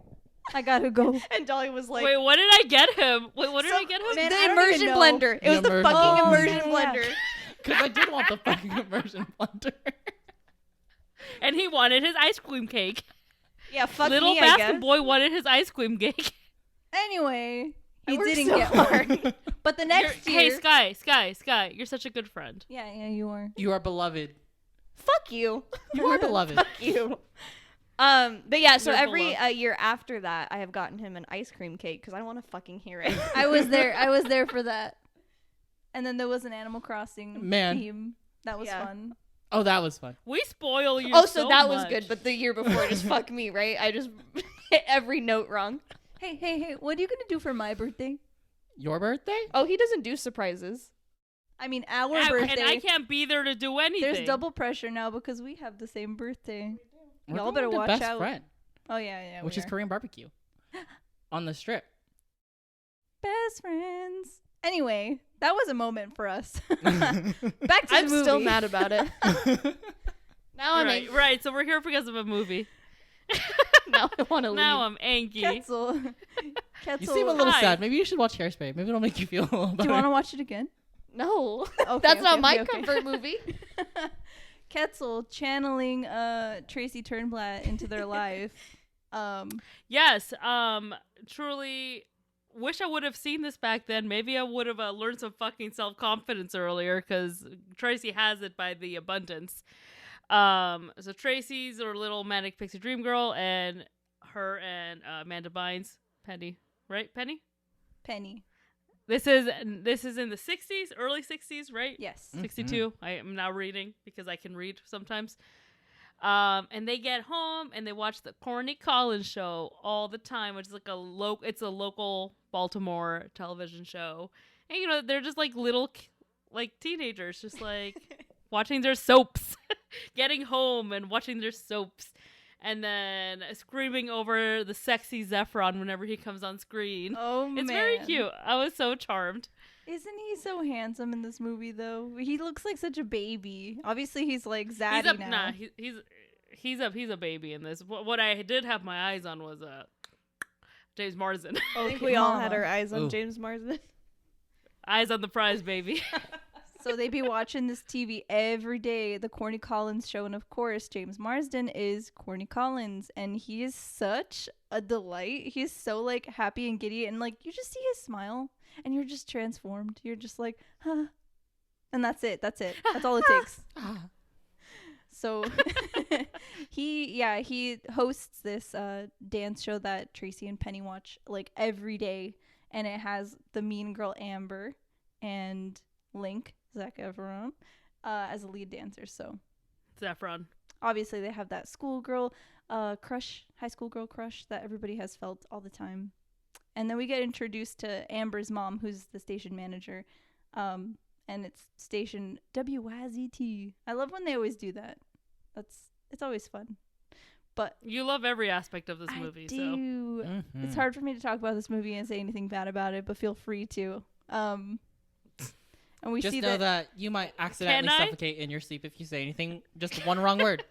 Speaker 1: I gotta go.
Speaker 3: and Dolly was like,
Speaker 2: Wait, what did I get him? Wait, what did I
Speaker 3: some-
Speaker 2: get him?
Speaker 1: Man,
Speaker 3: the
Speaker 1: I don't
Speaker 3: immersion
Speaker 1: even know.
Speaker 3: blender. It
Speaker 4: The
Speaker 3: was the
Speaker 4: immersion
Speaker 3: fucking
Speaker 1: blender.
Speaker 3: immersion
Speaker 1: Oh, yeah.
Speaker 3: blender.
Speaker 4: Because I did want the fucking immersion blender.
Speaker 2: And he wanted his ice cream cake.
Speaker 3: Yeah, fuck
Speaker 2: Little
Speaker 3: me, I
Speaker 2: bastard
Speaker 3: guess.
Speaker 2: boy wanted his ice cream cake.
Speaker 1: Anyway,
Speaker 3: I
Speaker 1: he
Speaker 3: worked
Speaker 1: didn't
Speaker 3: so
Speaker 1: get
Speaker 3: hard.
Speaker 1: one. But the next
Speaker 2: Hey,
Speaker 1: year.
Speaker 2: Sky, you're such a good friend.
Speaker 1: Yeah, you are.
Speaker 4: You are beloved.
Speaker 3: Fuck you.
Speaker 4: You are beloved.
Speaker 3: Fuck you. But yeah, so
Speaker 2: You're
Speaker 3: every
Speaker 2: beloved.
Speaker 3: year after that, I have gotten him an ice cream cake because I don't want to fucking hear it.
Speaker 1: I was there. I was there for that. And then there was an Animal Crossing
Speaker 4: Man.
Speaker 1: theme. That was
Speaker 3: Yeah.
Speaker 1: fun.
Speaker 4: Oh, that was fun.
Speaker 2: We spoil you.
Speaker 3: Oh, so that was
Speaker 2: much.
Speaker 3: good, but the year before just fuck me, right? I just hit every note wrong.
Speaker 1: Hey, what are you gonna do for my birthday?
Speaker 4: Your birthday?
Speaker 3: Oh, he doesn't do surprises.
Speaker 1: I mean, our
Speaker 2: and
Speaker 1: birthday.
Speaker 2: I can't be there to do anything.
Speaker 1: There's double pressure now because we have the same birthday.
Speaker 4: We're
Speaker 1: Y'all
Speaker 4: going
Speaker 1: better
Speaker 4: to
Speaker 1: watch
Speaker 4: Best
Speaker 1: out.
Speaker 4: Friend,
Speaker 1: Oh yeah,
Speaker 4: which
Speaker 1: we
Speaker 4: is
Speaker 1: are.
Speaker 4: Korean barbecue on the strip.
Speaker 1: Best friends. Anyway, that was a moment for us. Back to
Speaker 3: I'm
Speaker 1: the movie.
Speaker 3: still mad about it. Now I'm
Speaker 2: Right,
Speaker 3: angry.
Speaker 2: right. So we're here because of a movie.
Speaker 3: Now I want to leave.
Speaker 2: Now I'm angry.
Speaker 1: Ketzel.
Speaker 4: You seem a little
Speaker 2: Hi.
Speaker 4: sad. Maybe you should watch Hairspray. Maybe it'll make you feel a little
Speaker 1: Do
Speaker 4: better.
Speaker 1: you want to watch it again?
Speaker 3: No,
Speaker 1: Okay,
Speaker 3: that's not
Speaker 1: okay,
Speaker 3: my
Speaker 1: okay.
Speaker 3: comfort movie.
Speaker 1: Ketzel channeling Tracy Turnblatt into their life.
Speaker 2: Yes. Truly. Wish I would have seen this back then. Maybe I would have learned some fucking self-confidence earlier, because Tracy has it by the abundance. So Tracy's her little manic pixie dream girl, and her and Amanda Bynes, Penny, right? Penny.
Speaker 1: Penny.
Speaker 2: This is in the 60s, early 60s, right?
Speaker 1: Yes.
Speaker 4: Mm.
Speaker 2: 62. I am now reading because I can read sometimes. And they get home and they watch the Corny Collins show all the time, which is like it's a local Baltimore television show. And you know, they're just like little like teenagers, just like watching their soaps, getting home and watching their soaps, and then screaming over the sexy Zephron whenever he comes on screen.
Speaker 1: Oh man.
Speaker 2: It's very cute. I was so charmed.
Speaker 1: Isn't he so handsome in this movie though? He looks like such a baby. Obviously he's like zaddy now.
Speaker 2: Nah, he's a baby in this. What I did have my eyes on was James Marsden.
Speaker 3: I think
Speaker 1: Okay,
Speaker 3: we all
Speaker 1: Mama.
Speaker 3: had our eyes on
Speaker 4: Ooh.
Speaker 3: James Marsden.
Speaker 2: Eyes on the prize, baby.
Speaker 1: So they be watching this TV every day, the Corny Collins show, and of course James Marsden is Corny Collins, and he is such a delight. He's so like happy and giddy, and like you just see his smile, and you're just transformed. You're just like, huh, and that's it. That's all it takes.
Speaker 4: Ah.
Speaker 1: So he hosts this dance show that Tracy and Penny watch like every day, and it has the mean girl Amber and Link, Zac Efron, as a lead dancer. So
Speaker 2: Zephron.
Speaker 1: obviously they have that schoolgirl crush, high school girl crush that everybody has felt all the time. And then we get introduced to Amber's mom, who's the station manager. And it's station WYZT. I love when they always do that. It's always fun. But
Speaker 2: You love every aspect of this movie,
Speaker 1: I
Speaker 2: so
Speaker 1: do.
Speaker 4: Mhm.
Speaker 1: It's hard for me to talk about this movie and say anything bad about it, but feel free to. And we
Speaker 4: Just
Speaker 1: see
Speaker 4: know that you might accidentally
Speaker 2: Can I?
Speaker 4: suffocate in your sleep if you say anything, just one wrong word.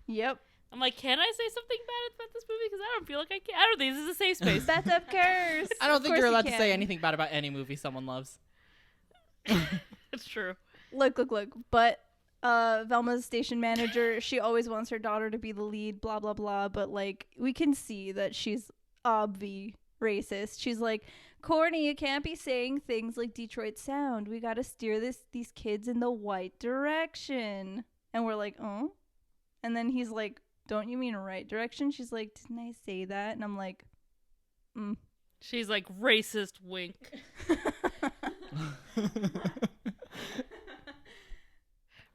Speaker 1: Yep.
Speaker 2: I'm like, can I say something bad about this movie? Because I don't feel like I can. I don't think this is a safe space.
Speaker 1: That's of course.
Speaker 4: I don't
Speaker 1: Of
Speaker 4: think
Speaker 1: course
Speaker 4: you're
Speaker 1: you
Speaker 4: allowed to say
Speaker 1: can.
Speaker 4: anything bad about any movie someone loves.
Speaker 2: It's true.
Speaker 1: Look. But Velma's station manager, she always wants her daughter to be the lead, blah, blah, blah. But, like, we can see that she's obvi racist. She's like, Corny, you can't be saying things like Detroit Sound. We got to steer these kids in the right direction. And we're like, oh? And then he's like, don't you mean right direction? She's like, didn't I say that? And I'm like,
Speaker 2: She's like, racist wink.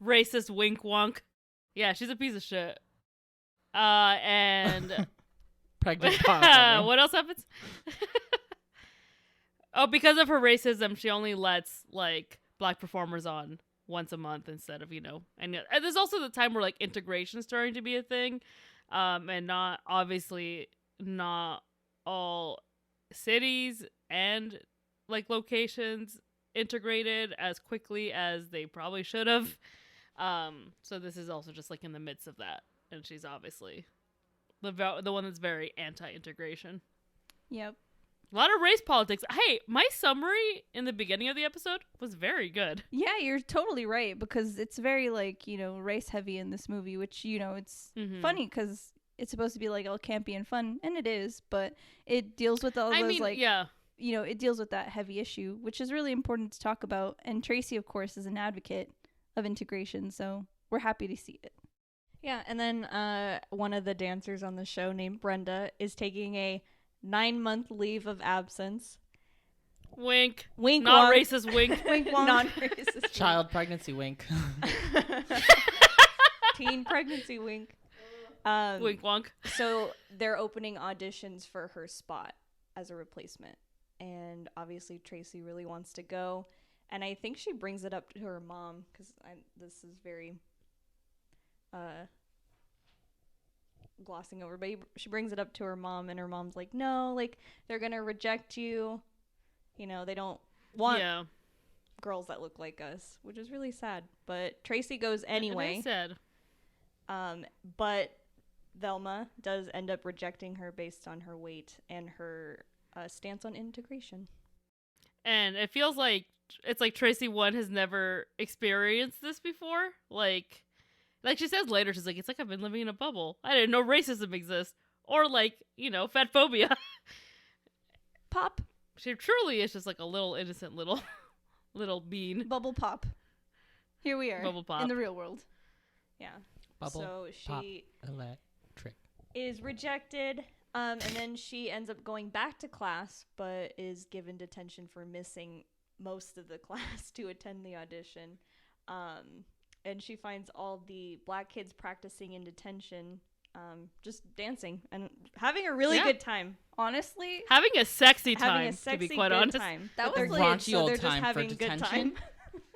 Speaker 2: Racist wink wonk. Yeah, she's a piece of shit. And
Speaker 4: Pregnant pause.
Speaker 2: what else happens? Oh, because of her racism, she only lets like black performers on once a month instead of, and there's also the time where like integration's starting to be a thing. And not all cities and like locations integrated as quickly as they probably should have. So this is also just like in the midst of that, and she's obviously the one that's very anti-integration.
Speaker 1: Yep.
Speaker 2: A lot of race politics. Hey, my summary in the beginning of the episode was very good.
Speaker 1: Yeah, you're totally right, because it's very, like, you know, race heavy in this movie, which, you know, it's funny because it's supposed to be like all campy and fun, and it is, but it deals with all those you know, it deals with that heavy issue, which is really important to talk about. And Tracy, of course, is an advocate of integration, so we're happy to see it.
Speaker 3: Yeah, and then one of the dancers on the show named Brenda is taking a 9-month leave of absence.
Speaker 2: Wink.
Speaker 3: Wink.
Speaker 2: Not
Speaker 3: wonk.
Speaker 2: racist wink.
Speaker 3: Wink. Wonk. Non-racist.
Speaker 4: Child pregnancy wink.
Speaker 3: Teen pregnancy wink.
Speaker 2: Wink wonk.
Speaker 3: So they're opening auditions for her spot as a replacement. And obviously Tracy really wants to go. And I think she brings it up to her mom, because this is very glossing over, but she brings it up to her mom, and her mom's like, no, like, they're gonna reject you. You know, they don't want girls that look like us, which is really sad. But Tracy goes anyway.
Speaker 2: It is sad.
Speaker 3: But Velma does end up rejecting her based on her weight and her stance on integration.
Speaker 2: And it feels like it's like Tracy 1 has never experienced this before. Like she says later, she's like, it's like I've been living in a bubble. I didn't know racism exists. Or like, you know, fat phobia.
Speaker 1: Pop.
Speaker 2: She truly is just like a little innocent little bean.
Speaker 1: Bubble pop. Here we are.
Speaker 2: Bubble pop.
Speaker 1: In the real world.
Speaker 3: Yeah.
Speaker 4: Bubble
Speaker 3: so she
Speaker 4: electric.
Speaker 3: is rejected, and then she ends up going back to class, but is given detention for missing most of the class to attend the audition. And she finds all the black kids practicing in detention, just dancing and having a really good time.
Speaker 1: Honestly,
Speaker 2: Having a sexy
Speaker 3: Having
Speaker 2: time,
Speaker 3: a sexy
Speaker 2: to be quite
Speaker 3: good
Speaker 2: honest.
Speaker 3: time.
Speaker 1: That
Speaker 3: But
Speaker 1: was
Speaker 3: they're
Speaker 1: like
Speaker 3: kids,
Speaker 4: raunchy
Speaker 3: so
Speaker 4: old
Speaker 3: they're just
Speaker 4: time for
Speaker 3: having a good
Speaker 4: detention.
Speaker 3: time.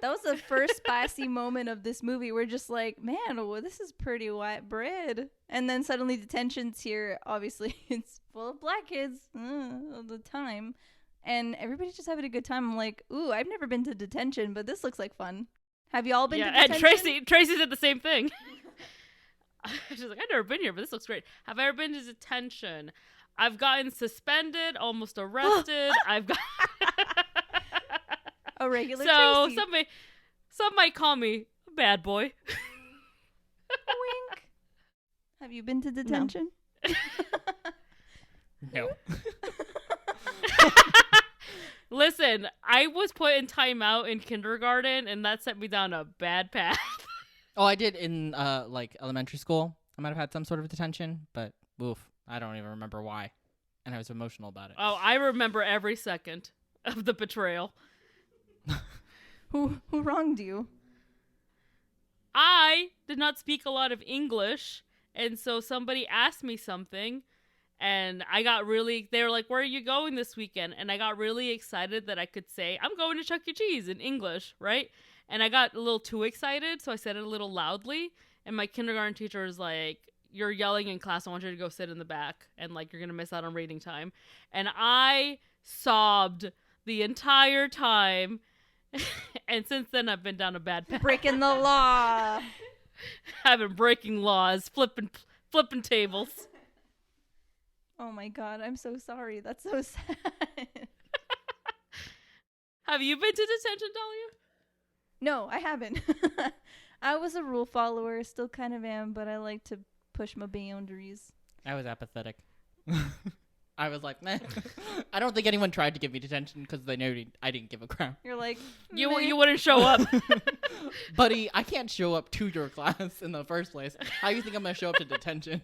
Speaker 1: that was the first spicy moment of this movie. We're just like, man, well, this is pretty white bread. And then suddenly detention's here. Obviously, it's full of black kids all the time. And everybody's just having a good time. I'm like, ooh, I've never been to detention, but this looks like fun. Have you all been to detention?
Speaker 2: And Tracy did the same thing. She's like, I've never been here, but this looks great. Have I ever been to detention? I've gotten suspended, almost arrested. I've got
Speaker 1: A regular
Speaker 2: so
Speaker 1: Tracy.
Speaker 2: some might call me a bad boy.
Speaker 1: Wink. Have you been to detention?
Speaker 4: No.
Speaker 2: Listen, I was put in timeout in kindergarten, and that set me down a bad path.
Speaker 4: Oh, I did in like elementary school. I might have had some sort of detention, but oof, I don't even remember why. And I was emotional about it.
Speaker 2: Oh, I remember every second of the betrayal.
Speaker 1: Who wronged you?
Speaker 2: I did not speak a lot of English, and so somebody asked me something, and they were like, where are you going this weekend? And I got really excited that I could say, I'm going to Chuck E. Cheese in English, right? And I got a little too excited, so I said it a little loudly, and my kindergarten teacher was like, you're yelling in class, I want you to go sit in the back, and like, you're gonna miss out on reading time. And I sobbed the entire time, and since then I've been down a bad path.
Speaker 1: Breaking the law.
Speaker 2: I've been breaking laws, flipping tables.
Speaker 1: Oh my god, I'm so sorry. That's so sad.
Speaker 2: Have you been to detention, Dahlia?
Speaker 1: No, I haven't. I was a rule follower, still kind of am, but I like to push my boundaries.
Speaker 4: I was apathetic. I was like, meh. I don't think anyone tried to give me detention because they knew I didn't give a crap.
Speaker 1: You're like,
Speaker 2: You
Speaker 1: meh.
Speaker 2: wouldn't show up.
Speaker 4: Buddy, I can't show up to your class in the first place. How do you think I'm going to show up to detention?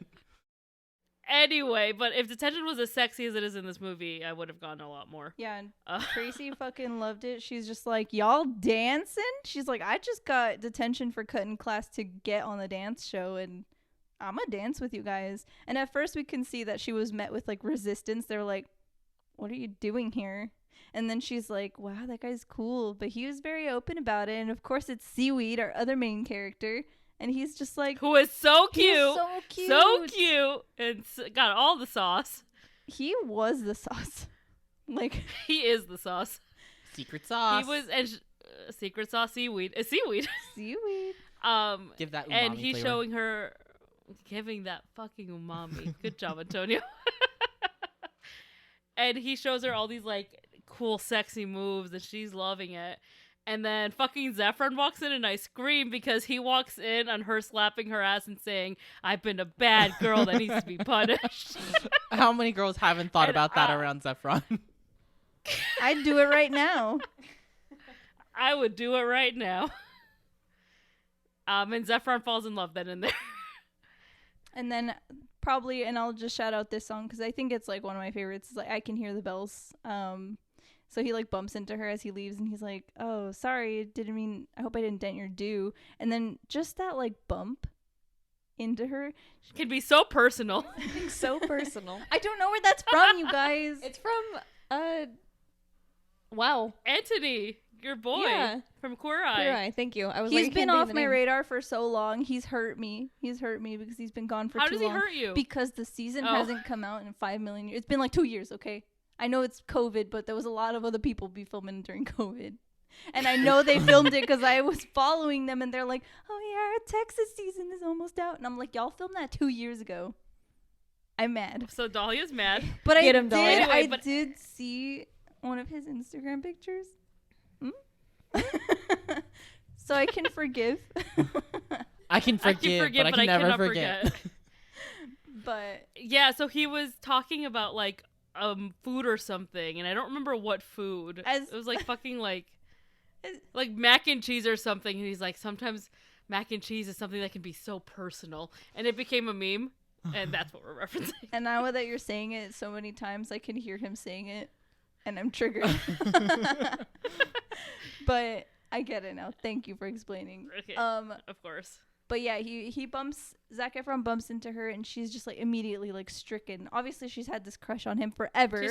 Speaker 2: Anyway, but if detention was as sexy as it is in this movie, I would have gone a lot more.
Speaker 1: Yeah, and Tracy fucking loved it. She's just like, y'all dancing? She's like, I just got detention for cutting class to get on the dance show, and I'm gonna dance with you guys. And at first we can see that she was met with like resistance. They're like, what are you doing here? And then she's like, wow, that guy's cool. But he was very open about it. And of course it's Seaweed, our other main character. And he's just like,
Speaker 2: Who is so cute.
Speaker 1: he's so cute.
Speaker 2: So cute. And got all the sauce.
Speaker 1: He was the sauce. Like,
Speaker 2: He is the sauce.
Speaker 4: Secret sauce.
Speaker 2: He was secret sauce seaweed. Seaweed.
Speaker 1: seaweed.
Speaker 4: Give that umami
Speaker 2: And he's
Speaker 4: flavor.
Speaker 2: showing her giving that fucking umami. Good job, Antonio. And he shows her all these like cool sexy moves and she's loving it. And then fucking Zephron walks in and I scream because he walks in on her slapping her ass and saying, "I've been a bad girl that needs to be punished."
Speaker 4: How many girls haven't thought
Speaker 2: And,
Speaker 4: about that around Zephron?
Speaker 1: I'd do it right now.
Speaker 2: I would do it right now. And Zephron falls in love then and there.
Speaker 1: And then probably, and I'll just shout out this song because I think it's like one of my favorites. It's like I Can Hear the Bells. So he like bumps into her as he leaves and he's like, "Oh, sorry, I hope I didn't dent your do." And then just that like bump into her.
Speaker 2: It can be so personal.
Speaker 3: So personal.
Speaker 1: I don't know where that's from, you guys.
Speaker 3: It's from wow.
Speaker 2: Anthony, your boy
Speaker 3: Yeah.
Speaker 2: from Queer Eye.
Speaker 3: Queer Eye, thank you. I was
Speaker 1: He's
Speaker 3: like, I
Speaker 1: been
Speaker 3: can't think
Speaker 1: off
Speaker 3: of the
Speaker 1: my
Speaker 3: name.
Speaker 1: radar for so long. He's hurt me because he's been gone for
Speaker 2: How
Speaker 1: too
Speaker 2: does he
Speaker 1: long.
Speaker 2: hurt you?
Speaker 1: Because the season
Speaker 2: Oh.
Speaker 1: hasn't come out in 5 million years. It's been like 2 years, okay? I know it's COVID, but there was a lot of other people be filming during COVID. And I know they filmed it because I was following them and they're like, "Oh yeah, our Texas season is almost out." And I'm like, y'all filmed that 2 years ago. I'm mad.
Speaker 2: So Dahlia's mad.
Speaker 1: But
Speaker 3: Get him, Dolly.
Speaker 2: Anyway,
Speaker 1: I
Speaker 2: but-
Speaker 1: did see one of his Instagram pictures. So I can forgive.
Speaker 4: I can forgive, but I can never
Speaker 2: cannot
Speaker 4: forget.
Speaker 1: But
Speaker 2: Yeah, so he was talking about like food or something, and I don't remember what food. It was like fucking like mac and cheese or something, and he's like, sometimes mac and cheese is something that can be so personal, and it became a meme, and that's what we're referencing.
Speaker 1: and now that you're saying it so many times, I can hear him saying it, and I'm triggered. But I get it now. Thank you for explaining.
Speaker 2: Okay, of course.
Speaker 1: But yeah, Zac Efron bumps into her, and she's just like immediately like stricken. Obviously, she's had this crush on him forever.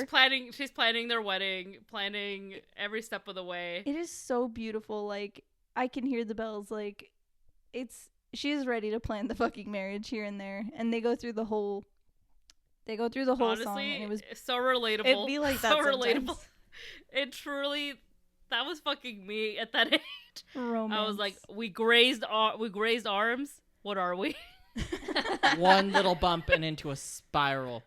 Speaker 2: She's planning their wedding, planning every step of the way.
Speaker 1: It is so beautiful. Like, I can hear the bells. Like, she's ready to plan the fucking marriage here and there, and they go through the whole
Speaker 2: Honestly,
Speaker 1: song, and it was
Speaker 2: so relatable.
Speaker 3: It'd be like that
Speaker 2: so
Speaker 3: sometimes.
Speaker 2: relatable. It truly, that was fucking me at that age.
Speaker 1: romance.
Speaker 2: I was like, we grazed arms. What are we?
Speaker 4: One little bump and into a spiral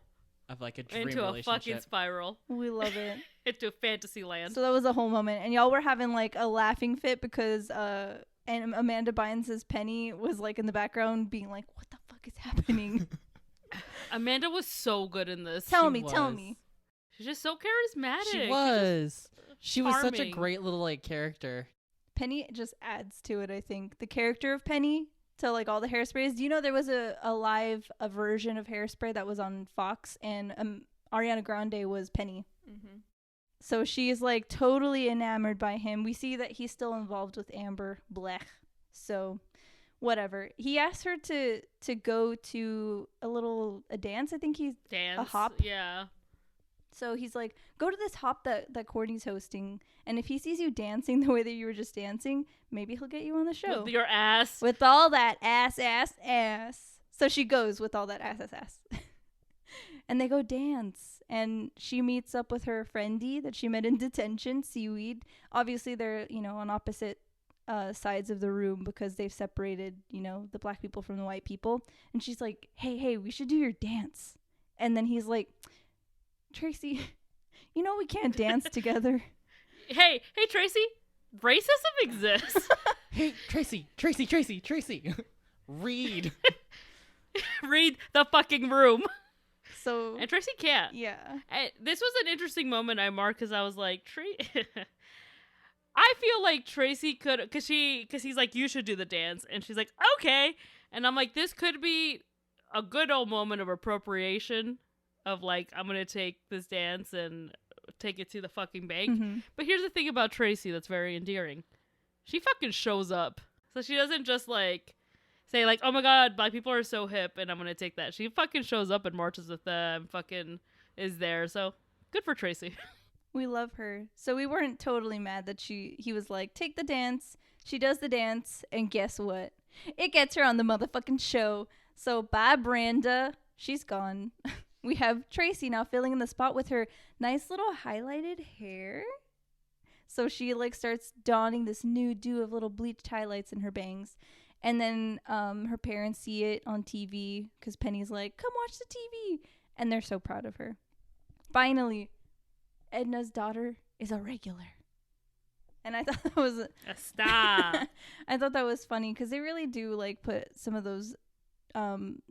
Speaker 4: of like a dream
Speaker 2: Into a
Speaker 4: relationship.
Speaker 2: fucking spiral.
Speaker 1: we love it.
Speaker 2: Into fantasy land.
Speaker 1: So that was a whole moment, and y'all were having like a laughing fit because and Amanda Bynes' Penny was like in the background being like, "What the fuck is happening?"
Speaker 2: Amanda was so good in this.
Speaker 1: tell
Speaker 4: She
Speaker 1: me.
Speaker 4: was.
Speaker 2: She's just so charismatic.
Speaker 4: She was. She was such a
Speaker 2: charming.
Speaker 4: great little like character.
Speaker 1: Penny just adds to it, I think. The character of Penny to like all the hairsprays. Do you know there was a live version of Hairspray that was on Fox, and Ariana Grande was Penny.
Speaker 3: Mm-hmm.
Speaker 1: So she is like totally enamored by him. We see that he's still involved with Amber Blech. So whatever. He asked her to go to a dance. I think he's
Speaker 2: Dance.
Speaker 1: a hop.
Speaker 2: Yeah.
Speaker 1: So he's like, "Go to this hop that Courtney's hosting, and if he sees you dancing the way that you were just dancing, maybe he'll get you on the show."
Speaker 2: With your ass.
Speaker 1: With all that ass. So she goes with all that ass. And they go dance. And she meets up with her friendie that she met in detention, Seaweed. Obviously, they're, on opposite sides of the room because they've separated, the black people from the white people. And she's like, hey, we should do your dance. And then he's like, "Tracy, we can't dance together."
Speaker 2: Hey, Tracy. Racism exists.
Speaker 4: Hey, Tracy. Read.
Speaker 2: Read the fucking room.
Speaker 1: So,
Speaker 2: And Tracy can't.
Speaker 1: yeah.
Speaker 2: This was an interesting moment I marked because I was like, I feel like Tracy could, because he's like, "You should do the dance," and she's like, "Okay," and I'm like, this could be a good old moment of appropriation, of like, I'm gonna take this dance and take it to the fucking bank.
Speaker 1: Mhm.
Speaker 2: But here's the thing about Tracy that's very endearing: she fucking shows up, so she doesn't just like say like, "Oh my god, black people are so hip," and I'm gonna take that. She fucking shows up and marches with them, fucking is there. So good for Tracy.
Speaker 1: We love her. So we weren't totally mad that he was like, "Take the dance." She does the dance, and guess what? It gets her on the motherfucking show. So bye, Branda. She's gone. we have Tracy now filling in the spot with her nice little highlighted hair. So she like starts donning this new do of little bleached highlights in her bangs. And then her parents see it on TV because Penny's like, come watch the TV. And they're so proud of her. Finally, Edna's daughter is a regular. And I thought that was
Speaker 2: Stop.
Speaker 1: I thought that was funny because they really do like put some of those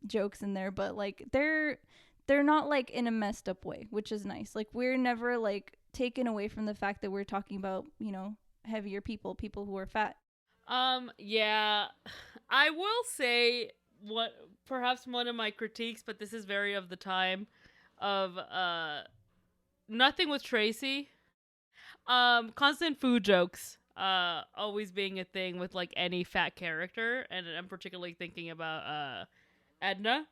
Speaker 1: jokes in there, but like they're not like in a messed up way, which is nice. Like we're never like taken away from the fact that we're talking about, you know, heavier people who are fat.
Speaker 2: Yeah, I will say what perhaps one of my critiques, but this is very of the time of nothing with Tracy. Constant food jokes always being a thing with like any fat character, and I'm particularly thinking about Edna.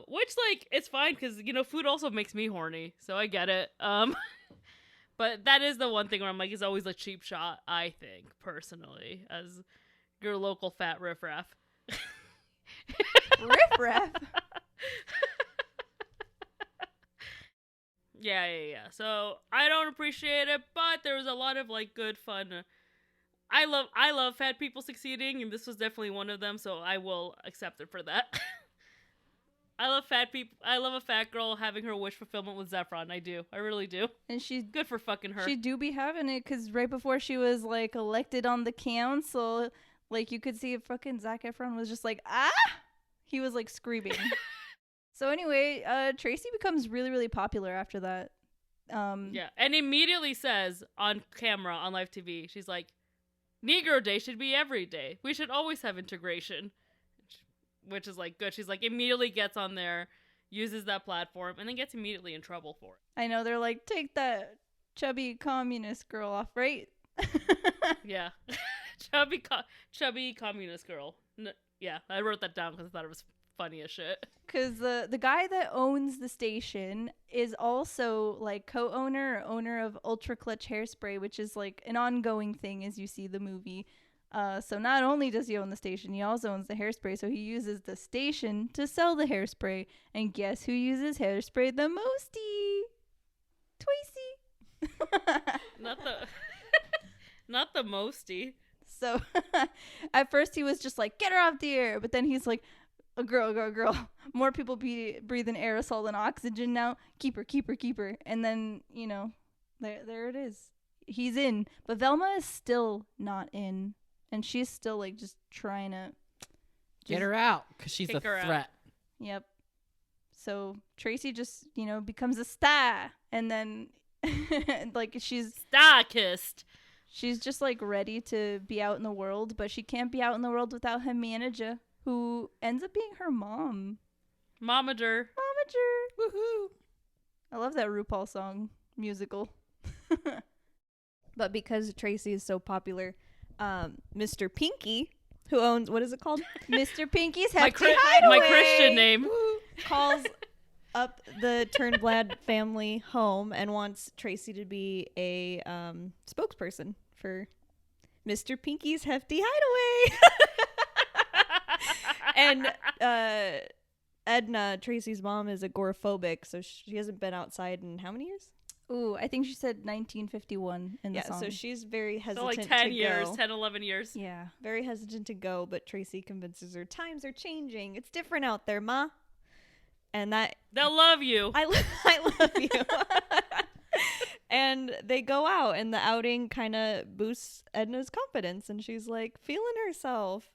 Speaker 2: Which like it's fine because you know food also makes me horny, so I get it. But that is the one thing where I'm like, it's always a cheap shot, I think, personally, as your local fat riffraff.
Speaker 1: Riffraff.
Speaker 2: Yeah. So I don't appreciate it, but there was a lot of like good fun. I love fat people succeeding, and this was definitely one of them. So I will accept it for that. I love fat people. I love a fat girl having her wish fulfillment with Zephron. I do. I really do.
Speaker 1: And she's
Speaker 2: Good for fucking her.
Speaker 1: She do be having it because right before she was like elected on the council, like you could see fucking Zac Efron was just like, ah! He was like screaming. So anyway, Tracy becomes really, really popular after that.
Speaker 2: Yeah, and immediately says on camera on live TV, she's like, Negro Day should be every day. We should always have integration. Which is like good. She's like immediately gets on there, uses that platform, and then gets immediately in trouble for it.
Speaker 1: I know, they're like, take that chubby communist girl off, right?
Speaker 2: Yeah. chubby communist girl. Yeah, I wrote that down because I thought it was funny as shit.
Speaker 1: Because the guy that owns the station is also like co-owner or owner of Ultra Clutch Hairspray, which is like an ongoing thing as you see the movie. So not only does he own the station, he also owns the hairspray. So he uses the station to sell the hairspray. And guess who uses hairspray the mosty? Tracy.
Speaker 2: Not the mosty.
Speaker 1: So at first he was just like, get her off the air. But then he's like, a girl. More people breathing aerosol than oxygen now. Keep her. And then, you know, there it is. He's in. But Velma is still not in. And she's still like just trying to
Speaker 4: Get her out because she's a
Speaker 2: Kick her out.
Speaker 4: threat.
Speaker 1: Yep. So Tracy just, you know, becomes a star, and then like she's just like ready to be out in the world, but she can't be out in the world without her manager, who ends up being her mom.
Speaker 2: Momager.
Speaker 1: Woohoo! I love that RuPaul song musical. But because Tracy is so popular, Mr. Pinky, who owns, what is it called? Mr. Pinky's Hefty Hideaway.
Speaker 2: My Christian name.
Speaker 3: Calls up the Turnblad family home and wants Tracy to be a spokesperson for Mr. Pinky's Hefty Hideaway. And Edna, Tracy's mom, is agoraphobic, so she hasn't been outside in how many years?
Speaker 1: Ooh, I think she said 1951 in the song.
Speaker 3: So she's very hesitant
Speaker 2: So like 10
Speaker 3: to
Speaker 2: years,
Speaker 3: go.
Speaker 2: 10, 11 years.
Speaker 1: Yeah.
Speaker 3: Very hesitant to go, but Tracy convinces her, times are changing. It's different out there, Ma. And that...
Speaker 2: They'll love you.
Speaker 3: I love you. And they go out, and the outing kind of boosts Edna's confidence, and she's like feeling herself.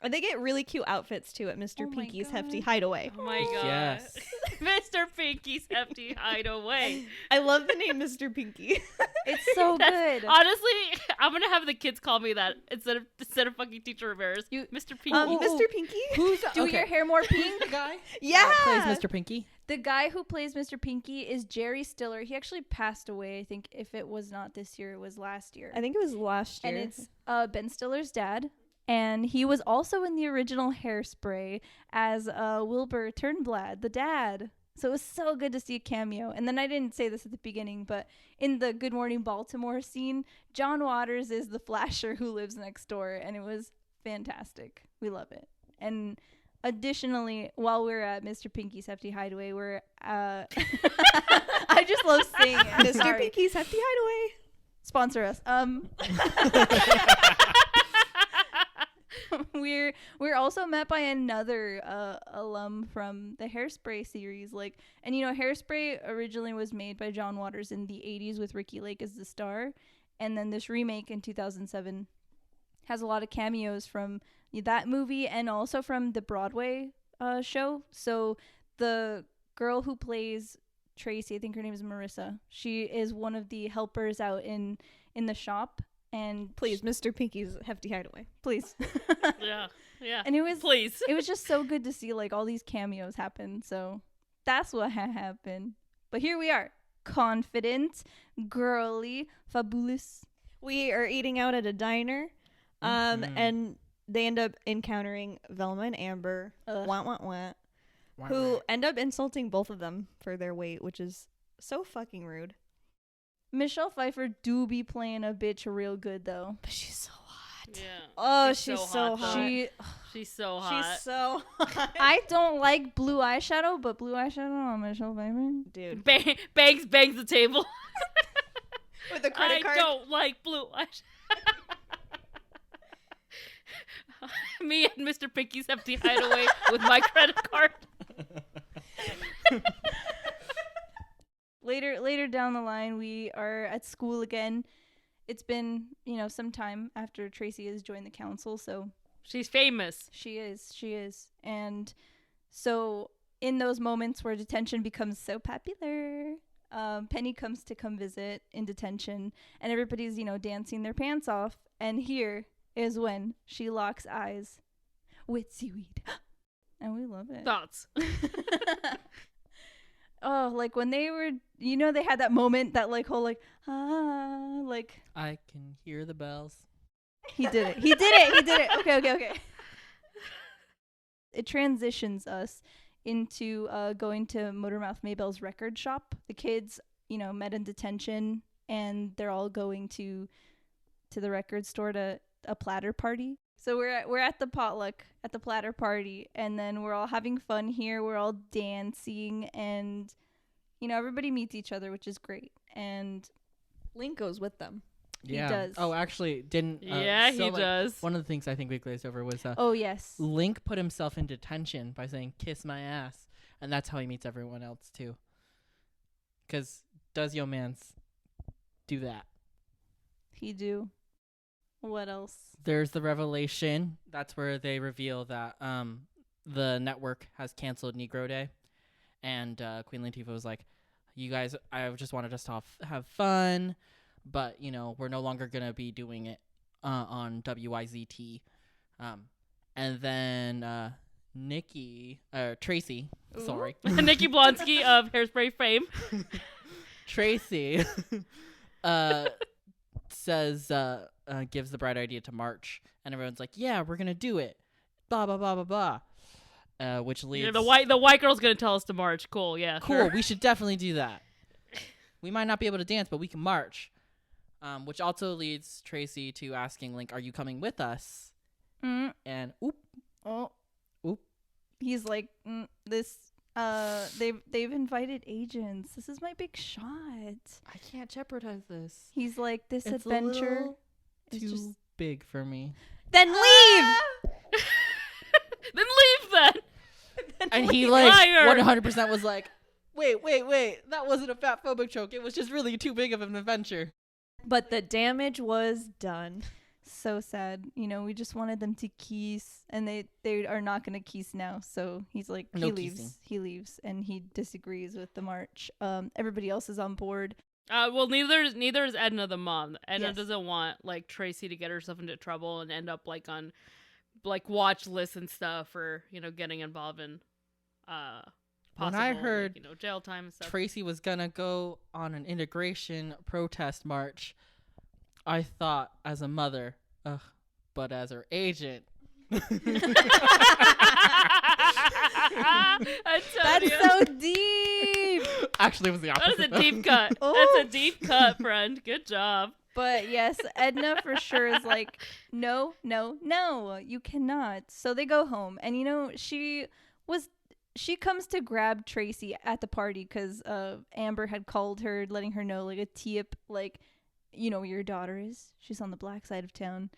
Speaker 3: And they get really cute outfits too at Mr.
Speaker 1: Oh my
Speaker 3: Pinky's
Speaker 1: God.
Speaker 3: Hefty Hideaway.
Speaker 2: Oh my god.
Speaker 4: Yes.
Speaker 2: Mr. Pinky's Hefty Hideaway.
Speaker 3: I love the name Mr. Pinky.
Speaker 1: It's so good.
Speaker 2: Honestly, I'm gonna have the kids call me that instead of fucking Teacher Rivera's. Mr. Pinky.
Speaker 3: Mr. Pinky?
Speaker 4: Who's
Speaker 1: Do your hair more pink.
Speaker 4: The guy?
Speaker 3: Yeah.
Speaker 4: Plays Mr. Pinky.
Speaker 1: The guy who plays Mr. Pinky is Jerry Stiller. He actually passed away. I think if it was not this year, it was last year.
Speaker 3: I think it was last year.
Speaker 1: And it's Ben Stiller's dad. And he was also in the original Hairspray as Wilbur Turnblad, the dad. So it was so good to see a cameo. And then I didn't say this at the beginning, but in the Good Morning Baltimore scene, John Waters is the flasher who lives next door. And it was fantastic. We love it. And additionally, while we're at Mr. Pinky's Hefty Hideaway, we're I just love saying it.
Speaker 3: Mr.
Speaker 1: Sorry.
Speaker 3: Pinky's Hefty Hideaway.
Speaker 1: Sponsor us. We're also met by another alum from the Hairspray series. Like, and you know, Hairspray originally was made by John Waters in the 80s with Ricky Lake as the star, and then this remake in 2007 has a lot of cameos from that movie and also from the Broadway show. So the girl who plays Tracy, I think her name is Marissa, she is one of the helpers out in the shop. And
Speaker 3: Please, Mr. Pinky's Hefty Hideaway.
Speaker 1: please.
Speaker 2: Yeah.
Speaker 1: And it was
Speaker 2: Please.
Speaker 1: it was just so good to see like all these cameos happen. So that's what happened. But here we are, confident, girly, fabulous.
Speaker 3: We are eating out at a diner, and they end up encountering Velma and Amber, who end up insulting both of them for their weight, which is so fucking rude.
Speaker 1: Michelle Pfeiffer do be playing a bitch real good though.
Speaker 3: But she's so hot.
Speaker 2: Yeah.
Speaker 3: Oh,
Speaker 2: She's
Speaker 3: she's
Speaker 2: so
Speaker 3: so
Speaker 2: hot,
Speaker 3: hot.
Speaker 2: though. She's so hot.
Speaker 3: She's so hot.
Speaker 1: I don't like blue eyeshadow, but blue eyeshadow on Michelle Pfeiffer.
Speaker 3: Dude.
Speaker 2: Bangs the table.
Speaker 3: With the credit card.
Speaker 2: I don't like blue eyeshadow. Me and Mr. Pinky's Hefty Hideaway with my credit card.
Speaker 1: Later down the line, we are at school again. It's been, some time after Tracy has joined the council, so
Speaker 2: She's famous.
Speaker 1: she is. And so in those moments where detention becomes so popular, Penny comes to come visit in detention, and everybody's, dancing their pants off. And here is when she locks eyes with Seaweed. And we love it.
Speaker 2: Thoughts.
Speaker 1: Oh, like when they were, they had that moment, that like whole like,
Speaker 4: I can hear the bells.
Speaker 1: he did it. Okay. It transitions us into going to Motormouth Maybell's record shop. The kids, met in detention, and they're all going to the record store to a platter party. So we're at the potluck at the platter party, and then we're all having fun here. We're all dancing, and everybody meets each other, which is great. And
Speaker 3: Link goes with them.
Speaker 4: Yeah.
Speaker 1: does.
Speaker 4: Oh, actually, didn't.
Speaker 2: Yeah, he does.
Speaker 4: One of the things I think we glazed over was
Speaker 1: oh yes,
Speaker 4: Link put himself in detention by saying "kiss my ass," and that's how he meets everyone else too. Because does yo mans do that?
Speaker 1: he do. What else?
Speaker 4: There's the revelation. That's where they reveal that the network has canceled Negro Day, and Queen Latifah was like, "You guys, I just wanted us to have fun, but we're no longer gonna be doing it on WIZT." And then Tracy, sorry,
Speaker 2: Nikki Blonsky of Hairspray fame.
Speaker 4: Tracy says gives the bright idea to march, and everyone's like, "Yeah, we're gonna do it." Blah blah blah blah blah. Which leads
Speaker 2: The white girl's gonna tell us to march. Cool, yeah.
Speaker 4: cool.
Speaker 2: Sure.
Speaker 4: We should definitely do that. We might not be able to dance, but we can march. Which also leads Tracy to asking Link, "Are you coming with us?" And
Speaker 1: He's like, this. They've invited agents. This is my big shot.
Speaker 4: I can't jeopardize this.
Speaker 1: He's like, this
Speaker 4: It's
Speaker 1: adventure is
Speaker 4: too
Speaker 1: just
Speaker 4: big for me.
Speaker 3: Then leave!
Speaker 2: Then leave then.
Speaker 4: And he
Speaker 2: Liar.
Speaker 4: 100% was like, wait, that wasn't a fat phobic joke. It was just really too big of an adventure.
Speaker 3: But the damage was done.
Speaker 1: so sad. We just wanted them to kiss, and they are not gonna kiss now. So he's like,
Speaker 4: No
Speaker 1: he leaves, and he disagrees with the march. Everybody else is on board.
Speaker 2: Well, neither is Edna the mom. Edna
Speaker 1: Yes.
Speaker 2: doesn't want Tracy to get herself into trouble and end up on watch lists and stuff, or getting involved in
Speaker 4: When I
Speaker 2: possible,
Speaker 4: heard
Speaker 2: jail time and stuff.
Speaker 4: Tracy was gonna go on an integration protest march, I thought as a mother, but as her agent.
Speaker 1: That's so deep.
Speaker 4: Actually, it was the opposite.
Speaker 2: That is a deep cut.
Speaker 1: Oh.
Speaker 2: That's a deep cut, friend. Good job.
Speaker 1: But yes, Edna for sure is like, no, no, no, you cannot. So they go home, and she comes to grab Tracy at the party because Amber had called her, letting her know like a tip, like, where your daughter is. She's on the black side of town,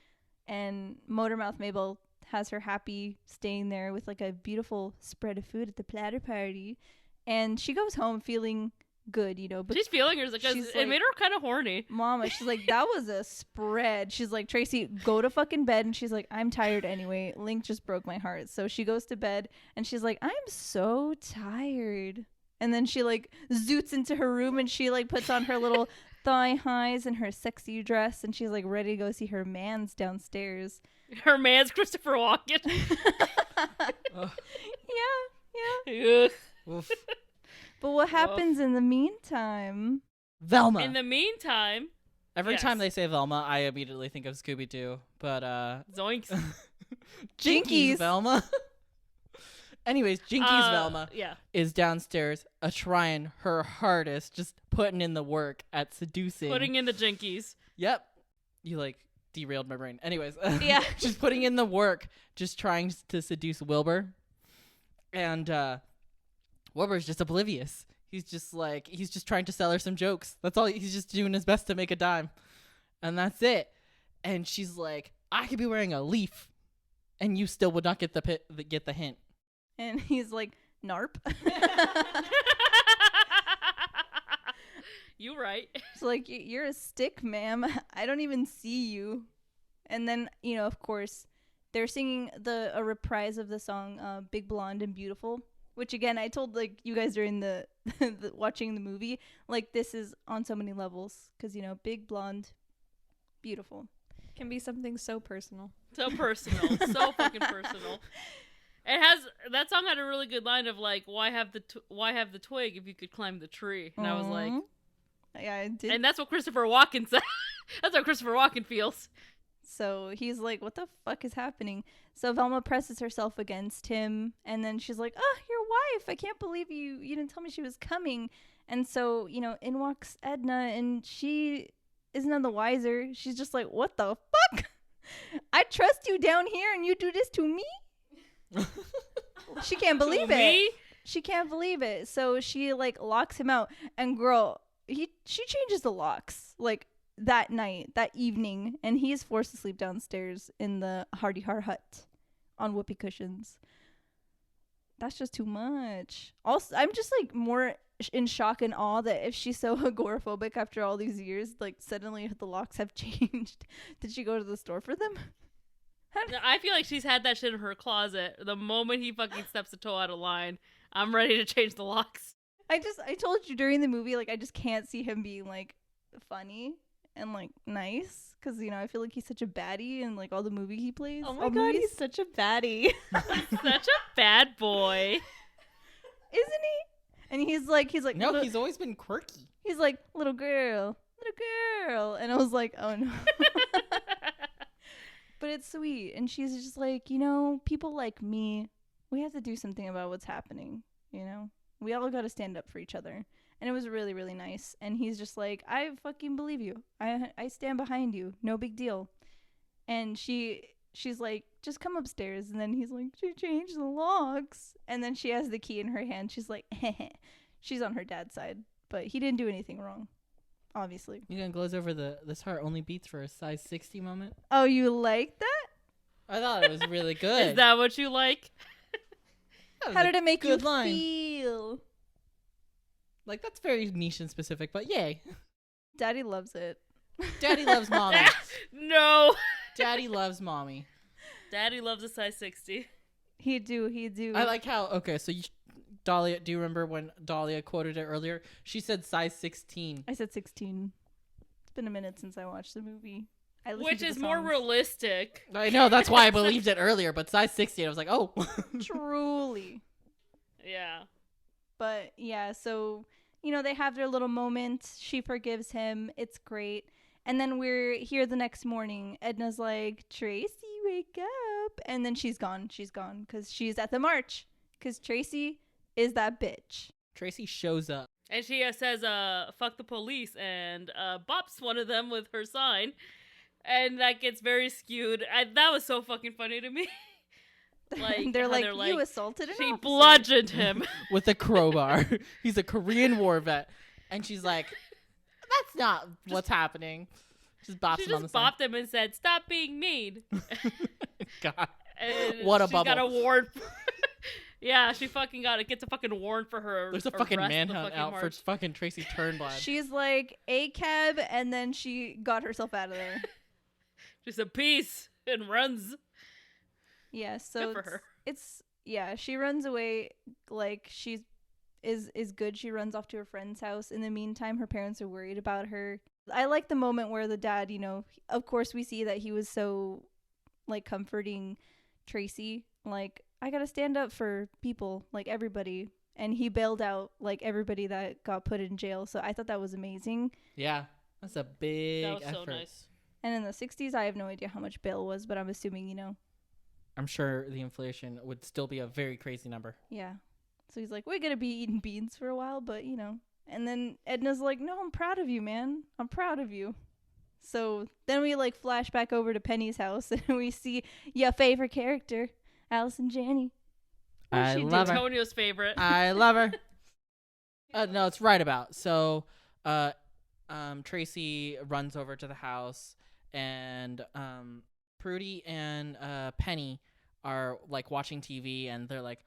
Speaker 1: and Motormouth Mabel has her happy staying there with like a beautiful spread of food at the platter party, and she goes home feeling good, but
Speaker 2: She's feeling hers because it made her kind of horny.
Speaker 1: Mama, she's like, that was a spread. She's like, Tracy, go to fucking bed. And she's like, I'm tired anyway. Link just broke my heart. So she goes to bed and she's like, I'm so tired. And then she like zoots into her room and she like puts on her little thigh highs and her sexy dress and she's like ready to go see her mans downstairs.
Speaker 2: Her man's Christopher Walken.
Speaker 1: Yeah.
Speaker 4: Oof.
Speaker 1: But what happens in the meantime?
Speaker 4: Velma.
Speaker 2: In the meantime,
Speaker 4: Every time they say Velma, I immediately think of Scooby-Doo. But,
Speaker 2: zoinks.
Speaker 1: Jinkies.
Speaker 4: Velma. Anyways, Jinkies Velma
Speaker 2: Yeah.
Speaker 4: is downstairs trying her hardest, just putting in the work at seducing.
Speaker 2: Putting in the jinkies.
Speaker 4: Yep. You, like, derailed my brain. Anyways.
Speaker 1: Yeah.
Speaker 4: She's putting in the work, just trying to seduce Wilbur. And, Wilbur's just oblivious. He's just trying to sell her some jokes. That's all. He's just doing his best to make a dime. And that's it. And she's like, I could be wearing a leaf and you still would not get the hint.
Speaker 1: And he's like, narp.
Speaker 2: You right.
Speaker 1: It's like, you're a stick, ma'am. I don't even see you. And then, of course, they're singing a reprise of the song Big Blonde and Beautiful. Which, again, I told, like, you guys during the watching the movie, like, this is on so many levels. Because, big, blonde, beautiful.
Speaker 3: Can be something so personal.
Speaker 2: So personal. So fucking personal. That song had a really good line of, like, why have the twig if you could climb the tree? And I was like...
Speaker 1: Yeah, I did.
Speaker 2: And that's what Christopher Walken said. That's how Christopher Walken feels.
Speaker 1: So he's like, what the fuck is happening? So Velma presses herself against him. And then she's like, oh, your wife. I can't believe you didn't tell me she was coming. And so, in walks Edna. And she is none the wiser. She's just like, what the fuck? I trust you down here and you do this to me? She can't believe it. She can't believe it. So she, like, locks him out. And girl, she changes the locks. Like, that night, that evening, and he is forced to sleep downstairs in the Hardy Har hut on whoopee cushions. That's just too much. Also, I'm just like more in shock and awe that if she's so agoraphobic after all these years, like suddenly the locks have changed. Did she go to the store for them?
Speaker 2: I feel like she's had that shit in her closet. The moment he fucking steps a toe out of line, I'm ready to change the locks.
Speaker 1: I told you during the movie, like, I just can't see him being like funny and like nice because I feel like he's such a baddie in like all the movie he plays.
Speaker 3: Oh my god, he's such a baddie.
Speaker 2: Such a bad boy,
Speaker 1: isn't he? And he's like
Speaker 4: no, he's always been quirky.
Speaker 1: He's like, little girl, and I was like, oh no. But it's sweet, and she's just like, people like me, we have to do something about what's happening. We all got to stand up for each other. And it was really, really nice. And he's just like, I fucking believe you. I stand behind you. No big deal. And she's like, just come upstairs. And then he's like, she changed the locks. And then she has the key in her hand. She's like, heh. She's on her dad's side. But he didn't do anything wrong, obviously.
Speaker 4: You gonna glaze over this heart only beats for a size 60 moment?
Speaker 1: Oh, you like that?
Speaker 4: I thought it was really good.
Speaker 2: Is that what you like?
Speaker 1: How did it make you
Speaker 4: line.
Speaker 1: feel?
Speaker 4: Like, that's very niche and specific, but yay.
Speaker 1: Daddy loves it.
Speaker 4: Daddy loves mommy.
Speaker 2: No.
Speaker 4: Daddy loves mommy.
Speaker 2: Daddy loves a size 60.
Speaker 1: He do.
Speaker 4: I like how, okay, so Dahlia, do you remember when Dahlia quoted it earlier? She said size 16.
Speaker 1: I said 16. It's been a minute since I watched the movie.
Speaker 2: Which is more realistic.
Speaker 4: I know, that's why I believed it earlier, but size 16, I was like, oh.
Speaker 1: Truly.
Speaker 2: Yeah.
Speaker 1: But yeah, so, they have their little moment. She forgives him. It's great. And then we're here the next morning. Edna's like, Tracy, wake up. And then she's gone. She's gone because she's at the march. Because Tracy is that bitch.
Speaker 4: Tracy shows up.
Speaker 2: And she says, fuck the police, and bops one of them with her sign. And that gets very skewed. That was so fucking funny to me.
Speaker 1: they're like, you assaulted an
Speaker 2: She
Speaker 1: officer.
Speaker 2: bludgeoned him.
Speaker 4: with a crowbar. He's a Korean war vet. And she's like, that's not what's happening. Just bops
Speaker 2: She
Speaker 4: him on the
Speaker 2: just
Speaker 4: side.
Speaker 2: bopped him and said, stop being mean.
Speaker 4: God.
Speaker 2: And
Speaker 4: What a
Speaker 2: she's
Speaker 4: bubble.
Speaker 2: got a warrant. Yeah, she fucking gets a fucking warrant for her.
Speaker 4: There's a fucking
Speaker 2: arrest,
Speaker 4: manhunt
Speaker 2: fucking
Speaker 4: out for
Speaker 2: march.
Speaker 4: fucking Tracy Turnblad.
Speaker 1: She's like a cab, and then she got herself out of there.
Speaker 2: Just a piece and runs.
Speaker 1: Yeah, so
Speaker 2: Good for her.
Speaker 1: it's yeah, she runs away like she's is good. She runs off to her friend's house. In the meantime, her parents are worried about her. I like the moment where the dad, of course we see that he was so like comforting Tracy, like I got to stand up for people, like everybody, and he bailed out like everybody that got put in jail. So I thought that was amazing.
Speaker 4: Yeah, that's a big
Speaker 2: That was
Speaker 4: effort.
Speaker 2: so nice.
Speaker 1: And in the 60s, I have no idea how much bail was, but I'm assuming,
Speaker 4: I'm sure the inflation would still be a very crazy number.
Speaker 1: yeah. So he's like, we're going to be eating beans for a while, but, And then Edna's like, no, I'm proud of you, man. I'm proud of you. So then we, like, flash back over to Penny's house, and we see your favorite character, Allison Janney.
Speaker 4: I love her.
Speaker 2: Antonio's favorite.
Speaker 4: I love her. No, it's right about. So, Tracy runs over to the house, and Prudy and Penny are like watching TV, and they're like,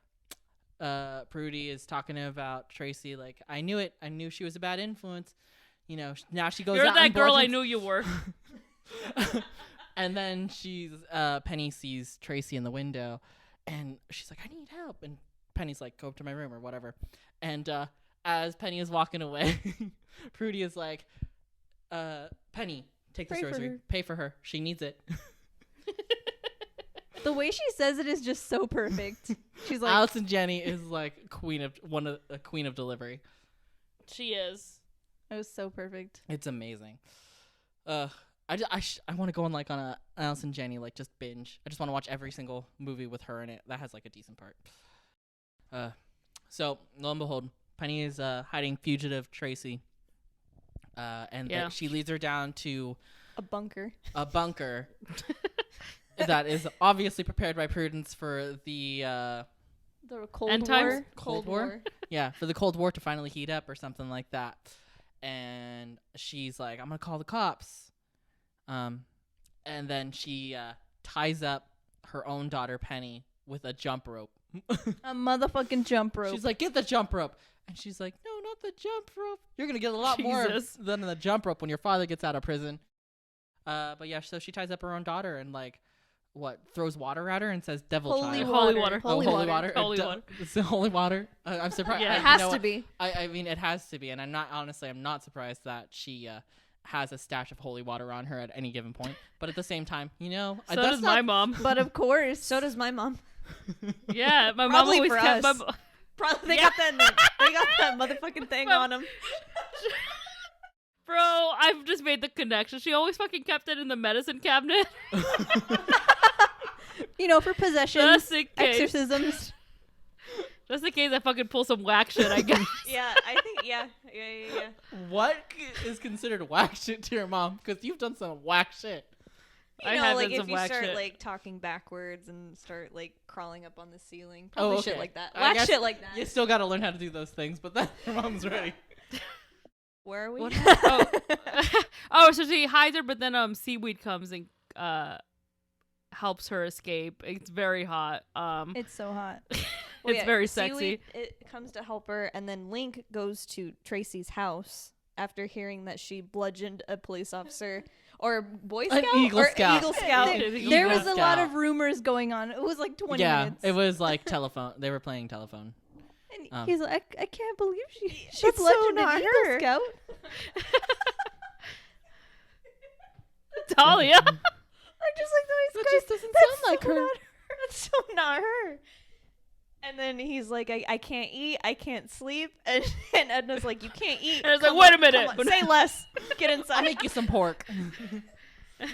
Speaker 4: Prudy is talking about Tracy, like, I knew it. I knew she was a bad influence. Now she goes
Speaker 2: You're
Speaker 4: out
Speaker 2: that
Speaker 4: and
Speaker 2: girl I
Speaker 4: bludgeons-
Speaker 2: knew you were.
Speaker 4: And then Penny sees Tracy in the window, and she's like, I need help. And Penny's like, go up to my room or whatever. And as Penny is walking away, Prudy is like, Penny, take the
Speaker 1: Pray for
Speaker 4: rosary.
Speaker 1: her.
Speaker 4: Pay for her. She needs it.
Speaker 1: The way she says it is just so perfect. She's like,
Speaker 4: Allison Janney is like a queen of delivery.
Speaker 2: She is.
Speaker 1: it was so perfect.
Speaker 4: It's amazing. I want to go on like on a Allison Janney like just binge. I just want to watch every single movie with her in it that has like a decent part. So lo and behold, Penny is hiding fugitive Tracy, and
Speaker 2: Yeah.
Speaker 4: she leads her down to
Speaker 3: A bunker.
Speaker 4: a bunker that is obviously prepared by Prudence for the
Speaker 3: The Cold
Speaker 2: End
Speaker 3: War.
Speaker 2: times?
Speaker 4: Cold War? for the Cold War to finally heat up or something like that. And she's like, I'm gonna call the cops. And then she ties up her own daughter Penny with a jump rope.
Speaker 1: A motherfucking jump rope.
Speaker 4: She's like, get the jump rope. And she's like, no, not the jump rope. You're gonna get a lot more
Speaker 2: Jesus.
Speaker 4: than the jump rope when your father gets out of prison. But yeah, so she ties up her own daughter and like throws water at her and says devil
Speaker 1: Holy
Speaker 4: child.
Speaker 2: Holy water.
Speaker 4: Holy water.
Speaker 2: Holy water.
Speaker 4: It's the holy water. I'm surprised.
Speaker 2: Yeah.
Speaker 3: It
Speaker 4: you
Speaker 3: has
Speaker 4: know
Speaker 3: to
Speaker 4: what?
Speaker 3: be.
Speaker 4: I mean, it has to be, and I'm not surprised that she has a stash of holy water on her at any given point. But at the same time,
Speaker 2: So
Speaker 4: that's
Speaker 2: does my mom.
Speaker 1: but of course.
Speaker 3: So does my mom.
Speaker 2: Yeah, my mom
Speaker 3: Probably
Speaker 2: always
Speaker 3: for
Speaker 2: kept
Speaker 3: us.
Speaker 2: my.
Speaker 3: Probably they
Speaker 2: Yeah.
Speaker 3: got that. They got that motherfucking thing on them.
Speaker 2: Bro, I've just made the connection. She always fucking kept it in the medicine cabinet.
Speaker 1: For possessions,
Speaker 2: Just in case.
Speaker 1: exorcisms.
Speaker 2: Just in case I fucking pull some whack shit, I guess.
Speaker 3: Yeah, I think. Yeah.
Speaker 4: What is considered whack shit to your mom? Because you've done some whack shit.
Speaker 2: I
Speaker 3: You
Speaker 2: have
Speaker 3: know, like
Speaker 2: done
Speaker 3: if
Speaker 2: some
Speaker 3: you
Speaker 2: whack
Speaker 3: start
Speaker 2: shit.
Speaker 3: like talking backwards and start like crawling up on the ceiling,
Speaker 4: Oh,
Speaker 3: probably shit
Speaker 4: okay.
Speaker 3: like that.
Speaker 4: I
Speaker 3: Whack
Speaker 4: guess
Speaker 3: shit like that.
Speaker 4: You still got to learn how to do those things, but then your mom's ready.
Speaker 3: Where are we?
Speaker 2: What? Oh, so she hides her, but then seaweed comes and helps her escape. It's very hot.
Speaker 1: It's so hot.
Speaker 3: Well,
Speaker 2: It's
Speaker 3: yeah,
Speaker 2: very
Speaker 3: Seaweed,
Speaker 2: sexy.
Speaker 3: It comes to help her, and then Link goes to Tracy's house after hearing that she bludgeoned a police officer or Boy Scout
Speaker 4: Eagle
Speaker 3: or
Speaker 4: Scout.
Speaker 3: Eagle Scout.
Speaker 1: There was a
Speaker 4: Eagle
Speaker 1: lot
Speaker 4: Scout.
Speaker 1: of rumors going on. It was like 20
Speaker 4: Yeah,
Speaker 1: minutes.
Speaker 4: it was like telephone. They were playing telephone.
Speaker 1: And he's like, I can't believe she
Speaker 3: That's so
Speaker 1: bludgeoned
Speaker 3: not
Speaker 1: an Eagle
Speaker 3: her.
Speaker 1: Scout.
Speaker 2: Talia.
Speaker 1: I'm just like,
Speaker 4: That
Speaker 1: those
Speaker 4: just
Speaker 1: guys.
Speaker 4: doesn't
Speaker 1: That's
Speaker 4: sound like
Speaker 1: so
Speaker 4: her.
Speaker 1: not
Speaker 3: That's so not her. And then he's like, I can't eat, I can't sleep. And Edna's like, you can't eat.
Speaker 2: And I was like,
Speaker 3: Come
Speaker 2: wait
Speaker 3: on,
Speaker 2: a minute.
Speaker 3: come on, say less. Get
Speaker 4: I'll
Speaker 3: inside.
Speaker 4: make you some pork.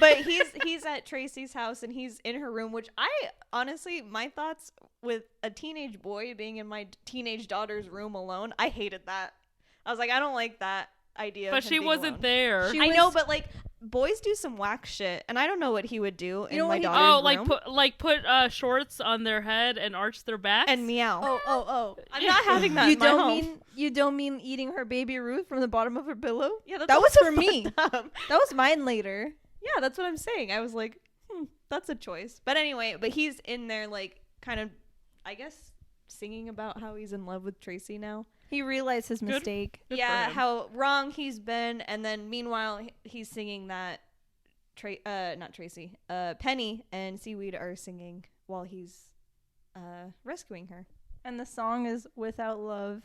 Speaker 3: But he's at Tracy's house and he's in her room, which I honestly, my thoughts with a teenage boy being in my teenage daughter's room alone, I hated that. I was like, I don't like that idea.
Speaker 2: But
Speaker 3: of him
Speaker 2: she
Speaker 3: being
Speaker 2: wasn't
Speaker 3: alone.
Speaker 2: there.
Speaker 3: I know, but like boys do some whack shit, and I don't know what he would do in my daughter's
Speaker 2: Oh,
Speaker 3: room.
Speaker 2: put shorts on their head and arch their backs
Speaker 3: and meow.
Speaker 1: Oh.
Speaker 3: I'm not having that.
Speaker 1: You
Speaker 3: in my
Speaker 1: don't
Speaker 3: home.
Speaker 1: mean you don't mean eating her baby Ruth from the bottom of her pillow?
Speaker 3: Yeah, that's
Speaker 1: That was
Speaker 3: also
Speaker 1: for me.
Speaker 3: fucked up.
Speaker 1: That was mine later.
Speaker 3: Yeah, that's what I'm saying. I was like, that's a choice. But anyway, he's in there like kind of, I guess, singing about how he's in love with Tracy now.
Speaker 1: He realized his
Speaker 2: Good.
Speaker 1: mistake.
Speaker 2: Good for
Speaker 3: Yeah,
Speaker 2: him.
Speaker 3: how wrong he's been, and then meanwhile he's singing that not Tracy, Penny and Seaweed are singing while he's rescuing her,
Speaker 1: And the song is Without Love.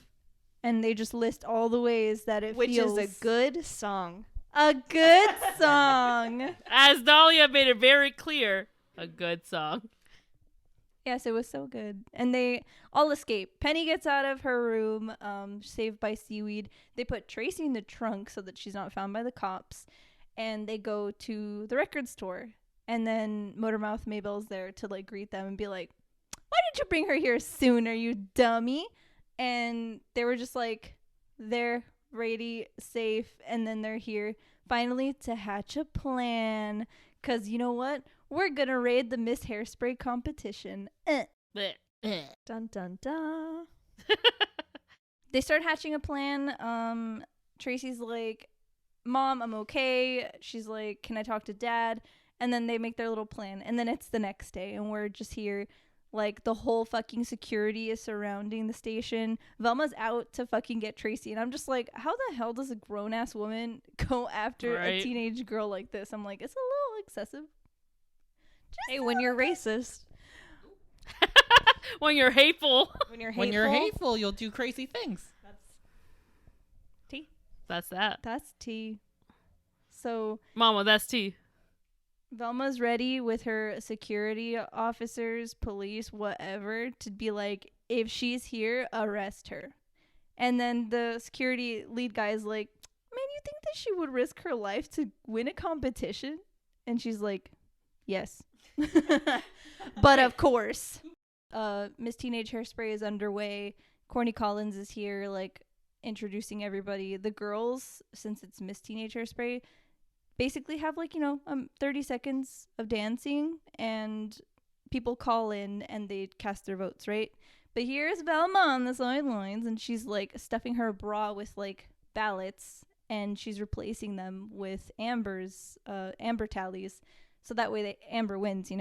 Speaker 1: And they just list all the ways that it
Speaker 3: which
Speaker 1: feels
Speaker 3: is a good song.
Speaker 1: a good song.
Speaker 2: As Dahlia made it very clear, a good song.
Speaker 1: Yes, it was so good. And they all escape. Penny gets out of her room, saved by Seaweed. They put Tracy in the trunk so that she's not found by the cops. And they go to the record store. And then Motormouth Maybell's there to like greet them and be like, why didn't you bring her here sooner, you dummy? And they were just like, they're ready, safe, and then they're here finally to hatch a plan. Because you know what? We're going to raid the Miss Hairspray competition.
Speaker 2: Blech.
Speaker 3: Dun dun dun.
Speaker 1: They start hatching a plan. Tracy's like, Mom, I'm okay. She's like, can I talk to Dad? And then they make their little plan. And then it's the next day, and we're just here. Like, the whole fucking security is surrounding the station. Velma's out to fucking get Tracy. And I'm just like, how the hell does a grown-ass woman go after a
Speaker 2: Right.
Speaker 1: teenage girl like this? I'm like, it's a little excessive.
Speaker 3: Hey, when you're racist,
Speaker 2: When you're hateful.
Speaker 3: when you're hateful,
Speaker 4: When you're hateful, you'll do crazy things.
Speaker 3: that's tea.
Speaker 2: That's that.
Speaker 1: That's tea. So
Speaker 2: Mama, that's tea.
Speaker 1: Velma's ready with her security officers, police, whatever, to be like, if she's here, arrest her. And then the security lead guy is like, man, you think that she would risk her life to win a competition? And she's like, yes. But of course. Miss Teenage Hairspray is underway. Corny Collins is here, like, introducing everybody. The girls, since it's Miss Teenage Hairspray, basically have 30 seconds of dancing, and people call in and they cast their votes, right? But here's Velma on the sidelines, and she's like stuffing her bra with like ballots, and she's replacing them with amber tallies, so that way Amber wins.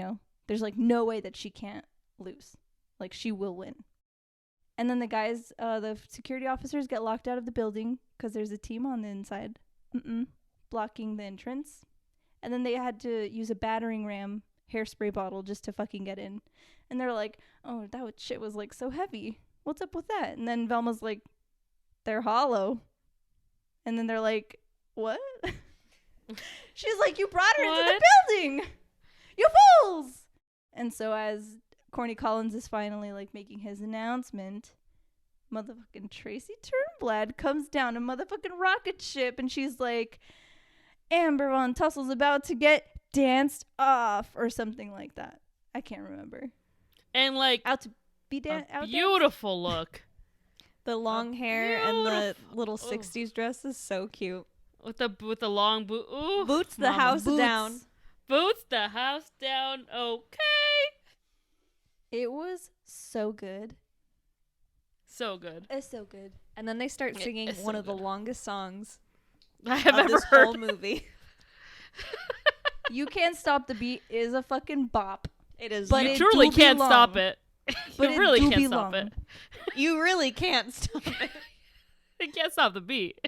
Speaker 1: There's like no way that she can't lose. Like, she will win. And then the guys, the security officers, get locked out of the building because there's a team on the inside. Blocking the entrance. And then they had to use a battering ram hairspray bottle just to fucking get in. And they're like, oh, that shit was like so heavy. What's up with that? And then Velma's like, they're hollow. And then they're like, what? She's like, you brought her into the building, you fools. And so as Corny Collins is finally like making his announcement, motherfucking Tracy Turnblad comes down a motherfucking rocket ship, and she's like, Amber Von Tussel's about to get danced off or something like that. I can't remember.
Speaker 2: And like
Speaker 1: Out to be out there.
Speaker 2: beautiful look.
Speaker 3: The long hair and the
Speaker 2: beautiful-
Speaker 3: little 60s dress is so cute.
Speaker 2: With the long boot. Ooh,
Speaker 3: Boots the
Speaker 2: mama.
Speaker 3: house
Speaker 1: Boots.
Speaker 3: down.
Speaker 2: Boots the house down. Okay.
Speaker 1: It was so good.
Speaker 2: So good.
Speaker 1: It's so good.
Speaker 3: And then they start singing
Speaker 2: It's so
Speaker 3: one of the
Speaker 2: good.
Speaker 3: longest songs
Speaker 2: I have
Speaker 3: of
Speaker 2: ever
Speaker 3: this
Speaker 2: heard.
Speaker 3: whole movie.
Speaker 1: You Can't Stop the Beat is a fucking bop.
Speaker 3: It is.
Speaker 1: But
Speaker 2: You
Speaker 1: it
Speaker 2: truly
Speaker 1: do be
Speaker 2: can't stop
Speaker 1: long.
Speaker 2: it.
Speaker 1: But
Speaker 2: You
Speaker 1: it
Speaker 2: really
Speaker 1: do
Speaker 2: can't
Speaker 1: be
Speaker 2: stop
Speaker 1: long.
Speaker 2: it.
Speaker 3: You really can't stop it.
Speaker 2: You can't stop the beat.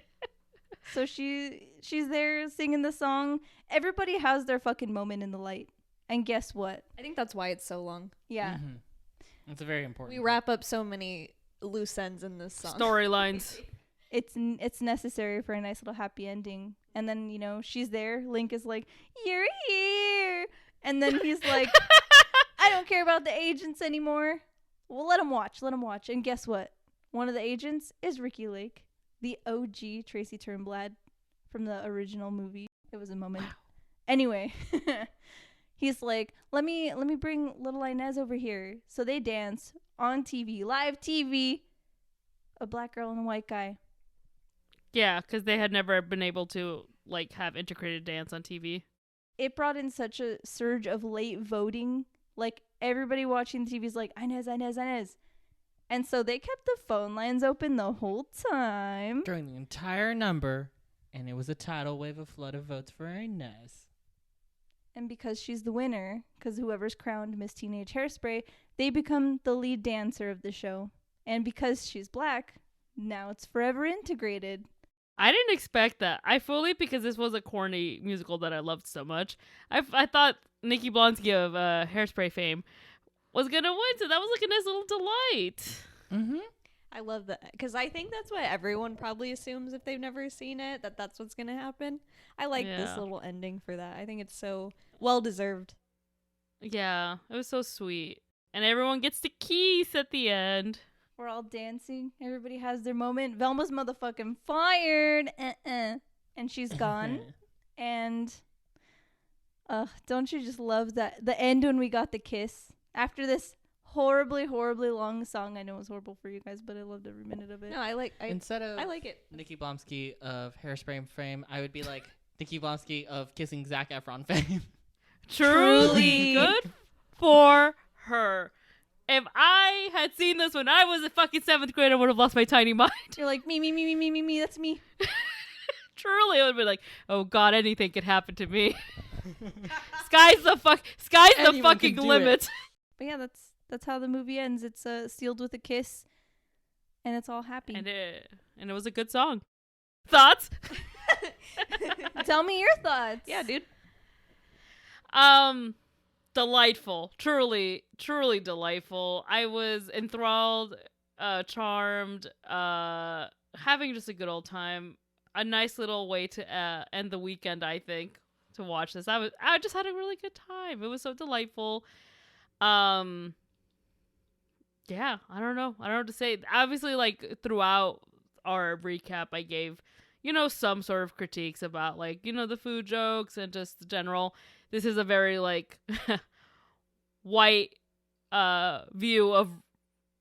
Speaker 1: So she's there singing the song. Everybody has their fucking moment in the light. And guess what?
Speaker 3: I think that's why it's so long.
Speaker 1: Yeah.
Speaker 4: Mhm. It's a very important.
Speaker 3: We wrap up so many loose ends in this song.
Speaker 2: Storylines.
Speaker 1: It's necessary for a nice little happy ending. And then, she's there. Link is like, you're here. And then he's like, I don't care about the agents anymore. Well, let him watch. And guess what? One of the agents is Ricky Lake, the OG Tracy Turnblad from the original movie. It was a moment. Anyway, he's like, let me bring little Inez over here. So they dance on TV, live TV. A black girl and a white guy.
Speaker 2: Yeah, because they had never been able to like have integrated dance on TV.
Speaker 1: It brought in such a surge of late voting. Like, everybody watching the TV is like, Inez, Inez, Inez. And so they kept the phone lines open the whole time.
Speaker 4: During the entire number, and it was a tidal wave of flood of votes for Inez.
Speaker 1: And because she's the winner, because whoever's crowned Miss Teenage Hairspray, they become the lead dancer of the show. And because she's black, now it's forever integrated.
Speaker 2: I didn't expect that. I fully, because this was a corny musical that I loved so much, I thought Nikki Blonsky of Hairspray fame was going to win, so that was like a nice little delight.
Speaker 4: Mm-hmm.
Speaker 3: I love that because I think that's what everyone probably assumes if they've never seen it, that's what's going to happen. I like this little ending for that. I think it's so well deserved.
Speaker 2: Yeah, it was so sweet. And everyone gets to kiss at the end.
Speaker 1: We're all dancing. Everybody has their moment. Velma's motherfucking fired. And she's gone. And don't you just love that? The end when we got the kiss. After this horribly, horribly long song. I know it was horrible for you guys, but I loved every minute of it.
Speaker 3: No, I like it.
Speaker 4: Nikki Blonsky of Hairspray fame, I would be like Nikki Blonsky of kissing Zac Efron fame.
Speaker 2: Truly good for her. If I had seen this when I was a fucking 7th grade, I would have lost my tiny mind.
Speaker 1: You're like, me, that's me.
Speaker 2: Truly, I would be like, oh god, anything could happen to me. Sky's the fucking limit.
Speaker 1: But yeah, that's how the movie ends. It's sealed with a kiss, and it's all happy.
Speaker 2: And it was a good song. Thoughts?
Speaker 1: Tell me your thoughts.
Speaker 3: Yeah, dude.
Speaker 2: Delightful. Truly delightful. I was enthralled, charmed, having just a good old time. A nice little way to end the weekend, I think, to watch this. I just had a really good time. It was so delightful. Yeah, I don't know what to say. Obviously, like, throughout our recap, I gave, some sort of critiques about, like, the food jokes and just the general. This is a very, like, white view of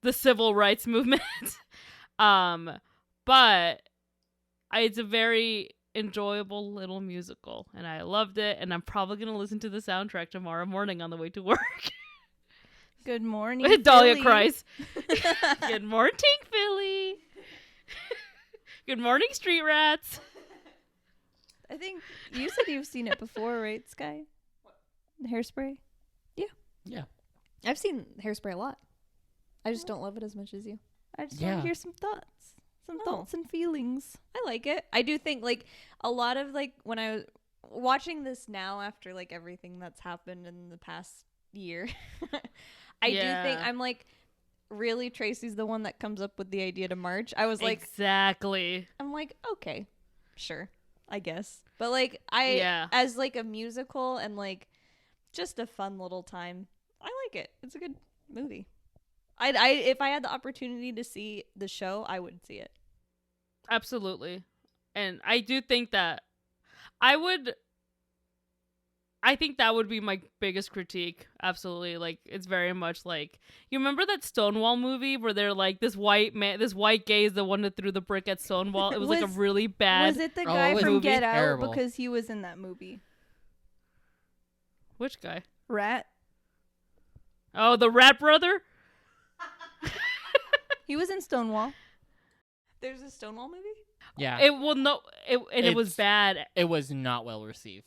Speaker 2: the civil rights movement. But it's a very enjoyable little musical, and I loved it, and I'm probably going to listen to the soundtrack tomorrow morning on the way to work.
Speaker 1: Good morning,
Speaker 2: Dahlia
Speaker 1: Philly.
Speaker 2: cries. Good morning, Philly. Good morning, street rats.
Speaker 1: I think you said you've seen it before, right, Sky? Hairspray?
Speaker 4: Yeah.
Speaker 3: I've seen Hairspray a lot. I just don't love it as much as you.
Speaker 1: I just want to hear some thoughts. Thoughts and feelings.
Speaker 3: I like it. I do think, like, a lot of, like, when I was watching this now after, like, everything that's happened in the past year, I do think I'm like, really, Tracy's the one that comes up with the idea to march. I was like,
Speaker 2: exactly.
Speaker 3: I'm like, okay, sure, I guess. But like, as like a musical and like just a fun little time, I like it. It's a good movie. If I had the opportunity to see the show, I would see it.
Speaker 2: Absolutely. And I do think that I think that would be my biggest critique. Absolutely. Like, it's very much like, you remember that Stonewall movie where they're like, this white gay is the one that threw the brick at Stonewall? It was like a really bad.
Speaker 1: Was it the guy from
Speaker 2: movie?
Speaker 1: Get Out?
Speaker 4: Terrible.
Speaker 1: Because he was in that movie.
Speaker 2: Which guy?
Speaker 1: Rat.
Speaker 2: Oh, the Rat Brother?
Speaker 1: He was in Stonewall.
Speaker 3: There's a Stonewall movie?
Speaker 4: Yeah.
Speaker 2: It was bad.
Speaker 4: It was not well received.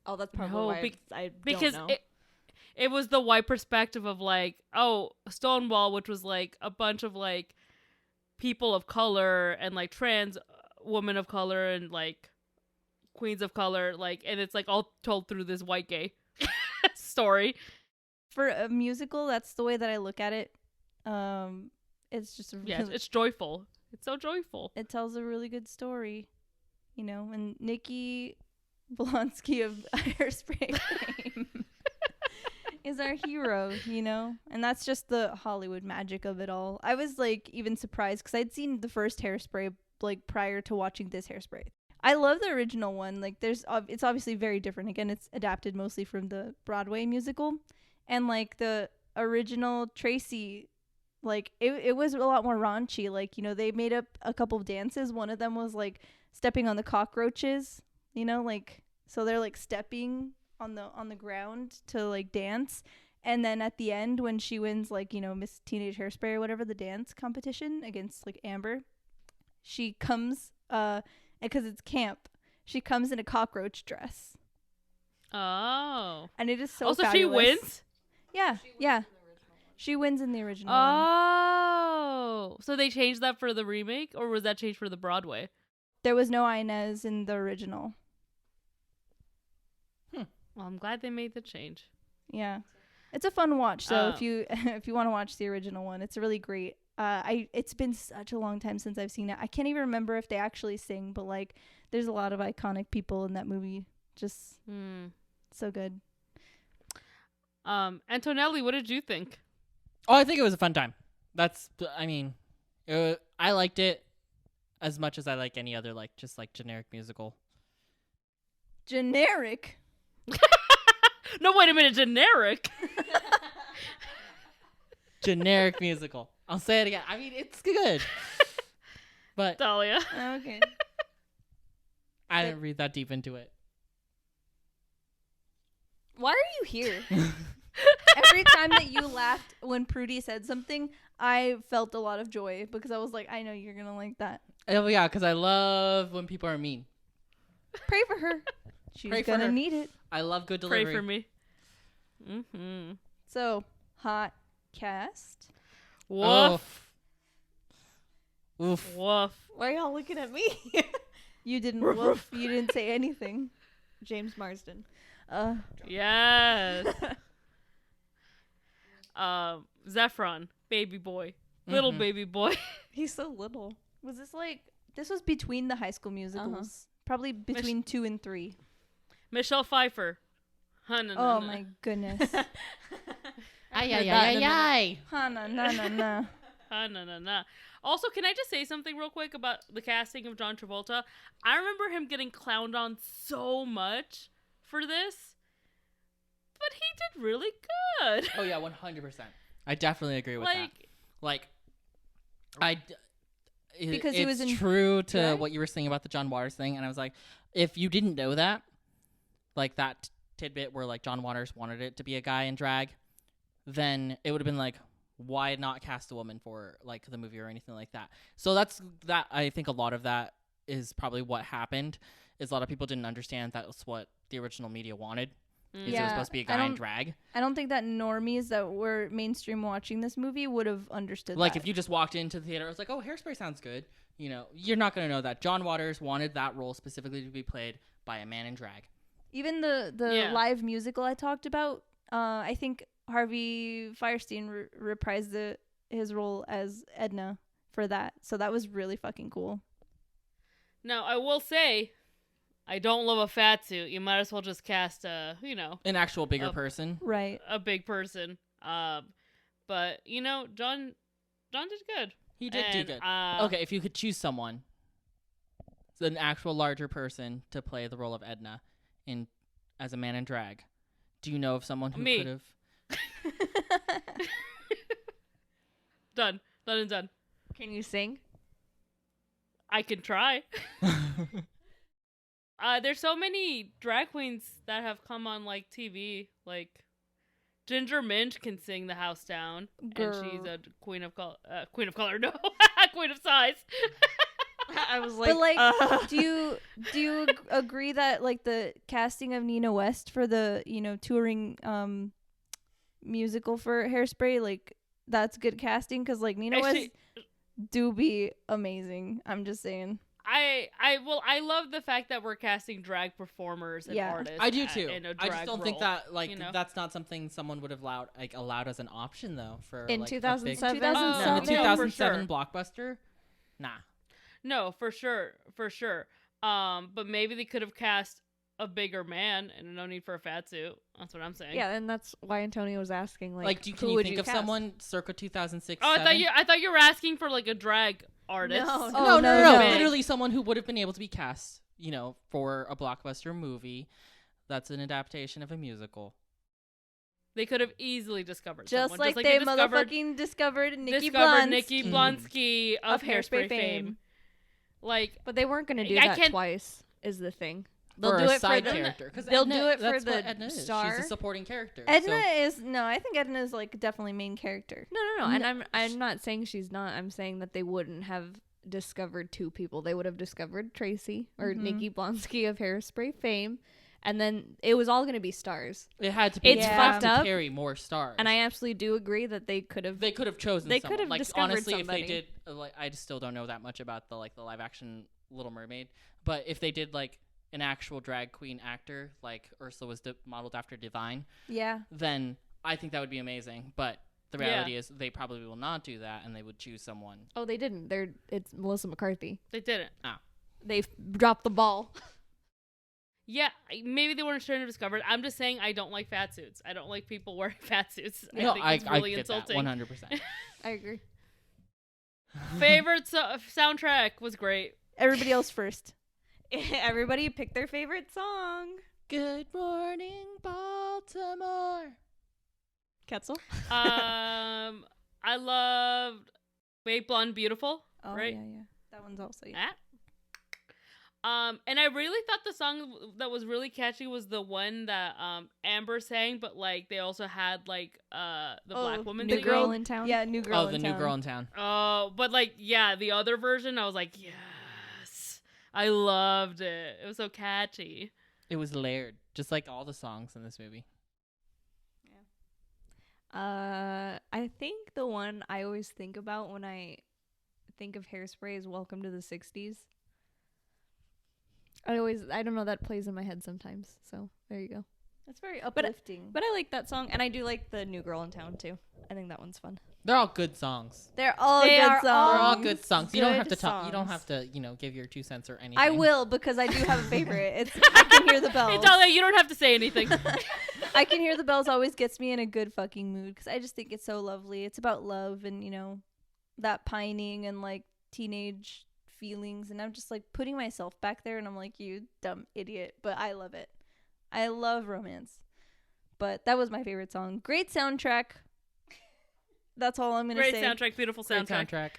Speaker 3: Oh, that's probably why I
Speaker 2: because
Speaker 3: don't know.
Speaker 2: it was the white perspective of like, oh, Stonewall, which was like a bunch of like people of color and like trans women of color and like queens of color, like, and it's like all told through this white gay story.
Speaker 1: For a musical, that's the way that I look at it. It's just
Speaker 2: It's joyful. It's so joyful.
Speaker 1: It tells a really good story, and Nikki Blonsky of Hairspray fame is our hero, and that's just the Hollywood magic of it all. I was like even surprised because I'd seen the first Hairspray like prior to watching this Hairspray. I love the original one. Like, it's obviously very different. Again, it's adapted mostly from the Broadway musical, and like the original Tracy, like it was a lot more raunchy. Like, they made up a couple of dances. One of them was like stepping on the cockroaches, like, so they're like stepping on the ground to like dance. And then at the end, when she wins, like, Miss Teenage Hairspray or whatever, the dance competition against like Amber, she comes because it's camp, she comes in a cockroach dress.
Speaker 2: Oh.
Speaker 1: And it is so
Speaker 2: Also,
Speaker 1: fabulous.
Speaker 2: she wins?
Speaker 1: Yeah. She wins in the original one.
Speaker 2: Oh. So they changed that for the remake, or was that changed for the Broadway?
Speaker 1: There was no Inez in the original.
Speaker 2: Well, I'm glad they made the change.
Speaker 1: Yeah. It's a fun watch. So if you want to watch the original one, it's really great. It's been such a long time since I've seen it. I can't even remember if they actually sing, but like there's a lot of iconic people in that movie. Just so good.
Speaker 2: Antonelli, what did you think?
Speaker 4: Oh, I think it was a fun time. I liked it as much as I like any other just generic musical.
Speaker 1: Generic?
Speaker 2: No, wait a minute, generic.
Speaker 4: Generic musical. I'll say it again. I mean, it's good. But
Speaker 2: Dahlia.
Speaker 1: Okay.
Speaker 4: I didn't read that deep into it.
Speaker 3: Why are you here?
Speaker 1: Every time that you laughed when Prudy said something, I felt a lot of joy because I was like, I know you're going to like that.
Speaker 4: Oh, yeah, because I love when people are mean.
Speaker 1: Pray for her. She's
Speaker 4: Pray for
Speaker 1: going to
Speaker 4: her.
Speaker 1: need it.
Speaker 4: I love good delivery.
Speaker 2: Pray for me. Mm-hmm.
Speaker 1: So, hot cast.
Speaker 2: Woof.
Speaker 4: Oof.
Speaker 2: Woof.
Speaker 3: Why are y'all looking at me?
Speaker 1: You didn't woof. You didn't say anything.
Speaker 3: James Marsden.
Speaker 2: Yes. Zephron, baby boy. Little baby boy.
Speaker 3: He's so little.
Speaker 1: Was this was between the High School Musicals. Probably between 2 and 3.
Speaker 2: Michelle Pfeiffer.
Speaker 1: Oh my goodness.
Speaker 4: Ay.
Speaker 2: Na. Also, can I just say something real quick about the casting of John Travolta? I remember him getting clowned on so much for this, but he did really good.
Speaker 4: Oh, yeah, 100%. I definitely agree with that.
Speaker 1: Because he was in
Speaker 4: true to
Speaker 1: drag?
Speaker 4: what you were saying about the John Waters thing, and I was like, if you didn't know that, like that tidbit where like John Waters wanted it to be a guy in drag, then it would have been like, why not cast a woman for like the movie or anything like that? So that's that. I think a lot of that is probably what happened. Is a lot of people didn't understand that's what the original media wanted. Is it was supposed to be a guy in drag.
Speaker 1: I don't think that normies that were mainstream watching this movie would have understood
Speaker 4: like
Speaker 1: that.
Speaker 4: If you just walked into the theater, it was like, oh, Hairspray sounds good. You're not going to know that. John Waters wanted that role specifically to be played by a man in drag.
Speaker 1: Even the live musical I talked about, I think Harvey Fierstein reprised his role as Edna for that. So that was really fucking cool.
Speaker 2: Now, I will say, I don't love a fat suit. You might as well just cast an
Speaker 4: actual bigger person.
Speaker 1: Right.
Speaker 2: A big person. But, John did good.
Speaker 4: He did do good. Okay, if you could choose someone, an actual larger person to play the role of Edna as a man in drag, do you know of someone who could have?
Speaker 2: Done and done.
Speaker 3: Can you sing?
Speaker 2: I can try. There's so many drag queens that have come on like TV. Like Ginger Minch can sing the house down,
Speaker 1: Girl.
Speaker 2: and she's a queen of color. No, queen of size.
Speaker 3: I was like,
Speaker 1: but like, do you agree that like the casting of Nina West for the touring musical for Hairspray, like that's good casting? Because like Nina West do be amazing. I'm just saying.
Speaker 2: I love the fact that we're casting drag performers and artists.
Speaker 4: I do too.
Speaker 2: In a
Speaker 4: I
Speaker 2: drag
Speaker 4: just don't
Speaker 2: role,
Speaker 4: think that that's not something someone would have allowed as an option though for
Speaker 3: in
Speaker 4: like,
Speaker 3: 2007.
Speaker 4: No,
Speaker 1: Oh,
Speaker 4: the 2007 blockbuster. Nah.
Speaker 2: No, for sure. But maybe they could have cast a bigger man and no need for a fat suit. That's what I'm saying.
Speaker 3: Yeah, and that's why Antonio was asking. Like,
Speaker 4: Can you think of someone circa 2006?
Speaker 2: Oh, I thought you were asking for like a drag artist.
Speaker 1: No.
Speaker 4: No. Literally someone who would have been able to be cast, for a blockbuster movie that's an adaptation of a musical.
Speaker 2: They could have easily discovered
Speaker 1: just
Speaker 2: someone.
Speaker 1: like they motherfucking discovered Nikki Blonsky
Speaker 2: of Hairspray fame. Like,
Speaker 3: But they weren't going to do
Speaker 2: I
Speaker 3: that
Speaker 2: can't-
Speaker 3: twice, is the thing.
Speaker 4: for
Speaker 3: They'll do
Speaker 4: a
Speaker 3: it
Speaker 4: side
Speaker 3: for the
Speaker 4: character. 'Cause
Speaker 3: they'll
Speaker 4: Edna-
Speaker 3: do it for
Speaker 4: that's what
Speaker 3: the
Speaker 4: Edna is.
Speaker 3: star.
Speaker 4: She's a supporting character.
Speaker 1: Edna
Speaker 4: so-
Speaker 1: is no, I think Edna is like definitely main character.
Speaker 3: No. And I'm not saying she's not. I'm saying that they wouldn't have discovered two people. They would have discovered Tracy or
Speaker 1: Mhm.
Speaker 3: Nikki Blonsky of Hairspray fame, and then it was all going to be stars.
Speaker 4: It had to be.
Speaker 3: It's
Speaker 4: you have
Speaker 3: fucked
Speaker 4: to
Speaker 3: up,
Speaker 4: carry more stars.
Speaker 3: And I absolutely do agree that they could have.
Speaker 4: They could have chosen.
Speaker 3: They
Speaker 4: someone.
Speaker 3: could have
Speaker 4: like,
Speaker 3: discovered
Speaker 4: honestly,
Speaker 3: somebody.
Speaker 4: if they did, like, I just still don't know that much about the live action Little Mermaid. But if they did like an actual drag queen actor, like Ursula was modeled after Divine,
Speaker 1: Yeah.
Speaker 4: then I think that would be amazing. But the reality is, they probably will not do that, and they would choose someone.
Speaker 3: Oh, they didn't. It's Melissa McCarthy.
Speaker 2: they didn't.
Speaker 3: They dropped the ball.
Speaker 2: Yeah, maybe they weren't trying to discover it. I'm just saying I don't like fat suits. I don't like people wearing fat suits.
Speaker 4: No,
Speaker 2: I think it's really
Speaker 4: get
Speaker 2: insulting.
Speaker 4: that 100%.
Speaker 3: I agree.
Speaker 2: Favorite soundtrack was great.
Speaker 1: Everybody else first.
Speaker 3: Everybody pick their favorite song.
Speaker 4: Good morning, Baltimore.
Speaker 3: Ketzel.
Speaker 2: I loved Big Blonde Beautiful.
Speaker 1: Oh
Speaker 2: Right.
Speaker 1: yeah. That one's also
Speaker 2: Ah. And I really thought the song that was really catchy was the one that Amber sang, but like they also had like the black woman
Speaker 3: New
Speaker 2: singing.
Speaker 3: Girl in Town.
Speaker 1: Yeah, New Girl.
Speaker 4: Oh, the new girl in town.
Speaker 2: Oh, but like yeah, the other version I was like, yes. I loved it. It was so catchy.
Speaker 4: It was layered, just like all the songs in this movie.
Speaker 3: I think the one I always think about when I think of Hairspray is Welcome to the 60s. I don't know, that plays in my head sometimes. So there you go.
Speaker 1: That's very uplifting.
Speaker 3: But I like that song, and I do like the New Girl in Town too. I think that one's fun.
Speaker 4: They're all good songs.
Speaker 1: They're all
Speaker 3: They
Speaker 1: good
Speaker 3: are
Speaker 1: songs.
Speaker 4: They're all good songs. You don't have
Speaker 3: Good
Speaker 4: to talk. You don't
Speaker 3: songs.
Speaker 4: have to, give your 2 cents or anything.
Speaker 1: I will, because I do have a favorite. I can hear the bells.
Speaker 2: Hey, Dahlia, you don't have to say anything.
Speaker 1: I Can Hear the Bells always gets me in a good fucking mood because I just think it's so lovely. It's about love and, that pining and like teenage feelings. And I'm just like putting myself back there and I'm like, you dumb idiot. But I love it. I love romance. But that was my favorite song. Great soundtrack. That's all I'm going to
Speaker 2: Great
Speaker 1: say.
Speaker 2: soundtrack, beautiful
Speaker 4: Great
Speaker 2: soundtrack.
Speaker 4: soundtrack.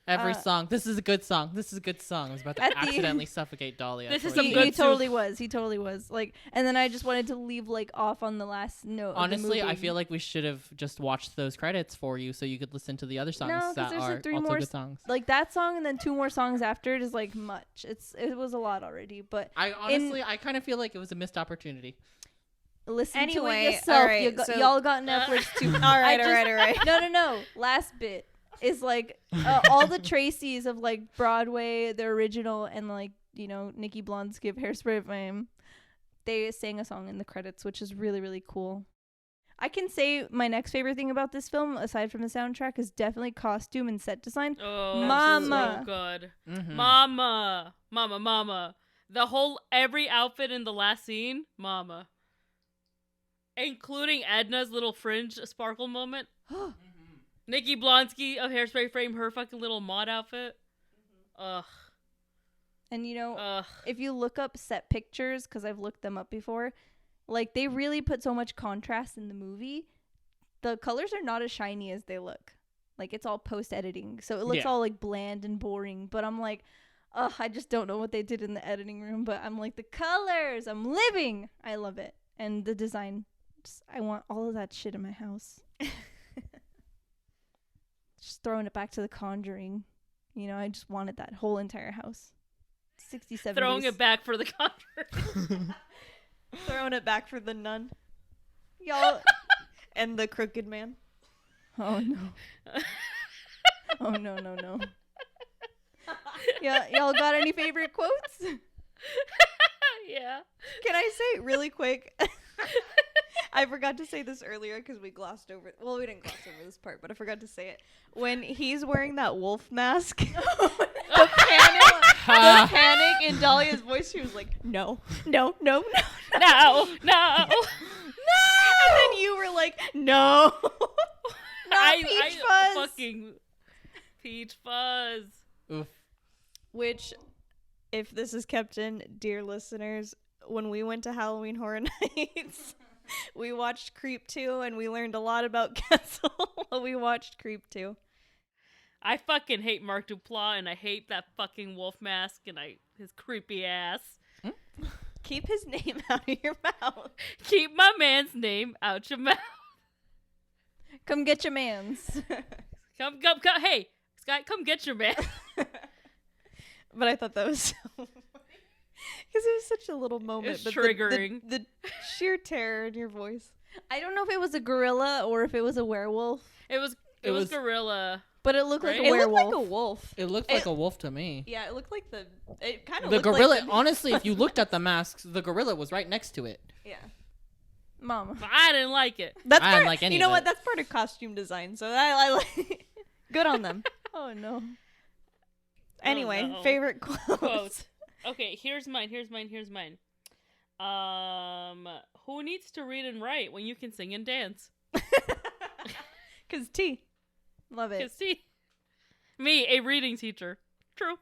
Speaker 4: Every song. This is a good song. This is a good song. I was about to
Speaker 1: At the-
Speaker 4: accidentally suffocate Dahlia.
Speaker 2: This is
Speaker 4: towards
Speaker 2: some
Speaker 1: He,
Speaker 4: the
Speaker 2: good
Speaker 1: he
Speaker 4: end.
Speaker 1: totally was. He totally was. Like, and then I just wanted to leave like off on the last note.
Speaker 4: Honestly,
Speaker 1: of the
Speaker 4: I
Speaker 1: movie.
Speaker 4: feel like we should have just watched those credits for you so you could listen to the other songs
Speaker 1: No, 'cause
Speaker 4: that
Speaker 1: there's,
Speaker 4: are
Speaker 1: like, 3
Speaker 4: also
Speaker 1: more
Speaker 4: good songs.
Speaker 1: like that song and then 2 more songs after it is like much. It was a lot already. But
Speaker 4: I kind of feel like it was a missed opportunity.
Speaker 1: listen to
Speaker 3: Anyway,
Speaker 1: it yourself.
Speaker 3: alright,
Speaker 1: You
Speaker 3: so-
Speaker 1: y'all got Netflix too.
Speaker 3: All right.
Speaker 1: No. Last bit is like all the Tracys of like Broadway, the original, and like Nikki Blonsky of Hairspray fame. They sang a song in the credits, which is really really cool. I can say my next favorite thing about this film, aside from the soundtrack, is definitely costume and set design.
Speaker 2: Oh,
Speaker 1: Mama.
Speaker 2: so good.
Speaker 4: Mm-hmm.
Speaker 2: Mama. Every outfit in the last scene, mama. Including Edna's little fringe sparkle moment. Nikki Blonsky of Hairspray fame, her fucking little mod outfit. Ugh.
Speaker 1: And
Speaker 2: Ugh.
Speaker 1: if you look up set pictures, because I've looked them up before, like they really put so much contrast in the movie. The colors are not as shiny as they look. Like it's all post editing, so it looks all like bland and boring. But I'm like, ugh, I just don't know what they did in the editing room. But I'm like, the colors, I'm living. I love it, and the design. I want all of that shit in my house. Just throwing it back to The Conjuring. I just wanted that whole entire house. 67.
Speaker 2: Throwing it back for the Conjuring.
Speaker 3: Throwing it back for the nun
Speaker 1: Y'all.
Speaker 3: and the crooked man.
Speaker 1: Oh no. Oh no. Yeah, y'all got any favorite quotes?
Speaker 2: Yeah.
Speaker 3: Can I say really quick? I forgot to say this earlier because we glossed over. Well, we didn't gloss over this part, but I forgot to say it. When he's wearing that wolf mask, the panic in Dahlia's voice, she was like, "No."
Speaker 2: No.
Speaker 3: And then you were like, "No."
Speaker 1: Peach Fuzz.
Speaker 2: Fucking Peach Fuzz.
Speaker 4: Oof.
Speaker 3: Which, if this is kept in, dear listeners, when we went to Halloween Horror Nights, we watched Creep 2 and we learned a lot about Kessel while we watched Creep 2.
Speaker 2: I fucking hate Mark Duplass, and I hate that fucking wolf mask, and his creepy ass.
Speaker 3: Keep his name out of your mouth.
Speaker 2: Keep my man's name out your mouth.
Speaker 1: Come get your mans.
Speaker 2: Come. Hey, Scott, come get your man.
Speaker 3: But I thought that was so funny. Because it was such a little moment.
Speaker 2: It's
Speaker 3: but
Speaker 2: triggering.
Speaker 3: The sheer terror in your voice.
Speaker 1: I don't know if it was a gorilla or if it was a werewolf,
Speaker 2: It was gorilla.
Speaker 1: but it looked
Speaker 2: Right?
Speaker 1: like a
Speaker 3: It
Speaker 1: werewolf.
Speaker 3: looked like a wolf.
Speaker 4: It looked like a wolf to me.
Speaker 3: Yeah, it looked like it kind of
Speaker 4: The
Speaker 3: looked
Speaker 4: gorilla,
Speaker 3: like
Speaker 4: honestly, if you looked at the masks, the gorilla was right next to it.
Speaker 3: yeah.
Speaker 1: Mama.
Speaker 2: But I didn't like it.
Speaker 3: That's
Speaker 4: I didn't
Speaker 3: part,
Speaker 4: like any
Speaker 3: you
Speaker 4: of
Speaker 3: know what?
Speaker 4: it.
Speaker 3: That's part of costume design. So I like good on them.
Speaker 1: Oh no.
Speaker 3: Anyway,
Speaker 2: no.
Speaker 3: favorite quote.
Speaker 2: Quote. Okay, here's mine. Who needs to read and write when you can sing and dance?
Speaker 3: Cause T.
Speaker 1: Love it.
Speaker 2: Cause see, me, a reading teacher. True.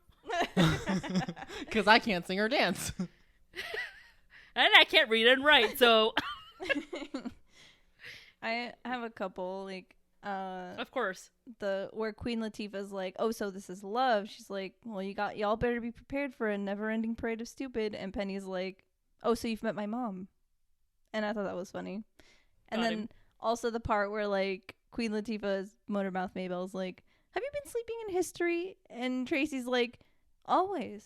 Speaker 4: Because I can't sing or dance.
Speaker 2: And I can't read and write, so
Speaker 1: I have a couple like
Speaker 2: of course.
Speaker 1: where Queen Latifah's like, "Oh, so this is love." She's like, "Well, y'all better be prepared for a never-ending parade of stupid." And Penny's like, "Oh, so you've met my mom." And I thought that was funny. And
Speaker 2: Got
Speaker 1: then
Speaker 2: him.
Speaker 1: also the part where like Queen Latifah's Motormouth Maybell's like, "Have you been sleeping in history?" And Tracy's like, "Always."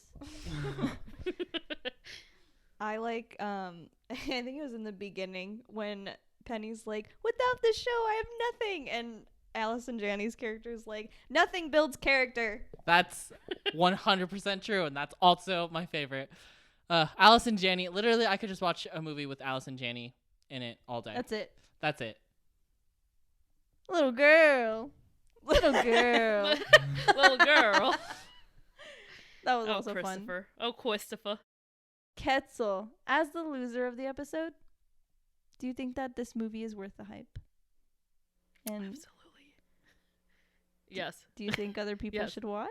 Speaker 3: I like I think it was in the beginning when Penny's like, "Without this show, I have nothing," and Allison Janney's character is like, "Nothing builds character."
Speaker 4: That's 100% true, and that's also my favorite. Allison Janney, literally, I could just watch a movie with Allison Janney in it all day.
Speaker 1: That's it.
Speaker 4: That's it.
Speaker 1: Little girl. Little girl.
Speaker 2: Little girl.
Speaker 1: That was
Speaker 2: Oh,
Speaker 1: also fun.
Speaker 2: Christopher. Oh, Christopher.
Speaker 1: Ketzel, as the loser of the episode, do you think that this movie is worth the hype? And
Speaker 2: Absolutely. Yes.
Speaker 1: do you think other people
Speaker 2: Yes.
Speaker 1: should watch?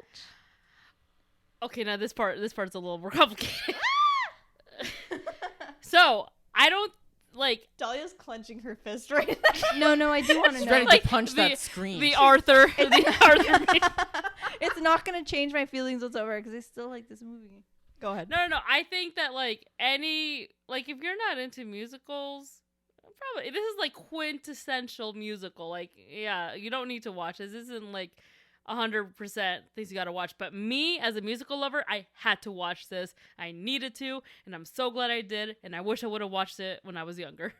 Speaker 2: Okay, now this part's a little more complicated. So, I don't like
Speaker 3: Dahlia's clenching her fist right
Speaker 1: No, I do want to
Speaker 4: She's
Speaker 1: know.
Speaker 4: ready
Speaker 2: Like,
Speaker 4: to punch
Speaker 2: the-
Speaker 4: that screen.
Speaker 2: the Arthur. The Arthur.
Speaker 1: It's not going to change my feelings whatsoever because I still like this movie.
Speaker 3: Go ahead.
Speaker 2: No. I think that if you're not into musicals, probably this is like quintessential musical. Like, yeah, you don't need to watch this. This isn't like 100% things you gotta watch. But me, as a musical lover, I had to watch this. I needed to, and I'm so glad I did. And I wish I would have watched it when I was younger.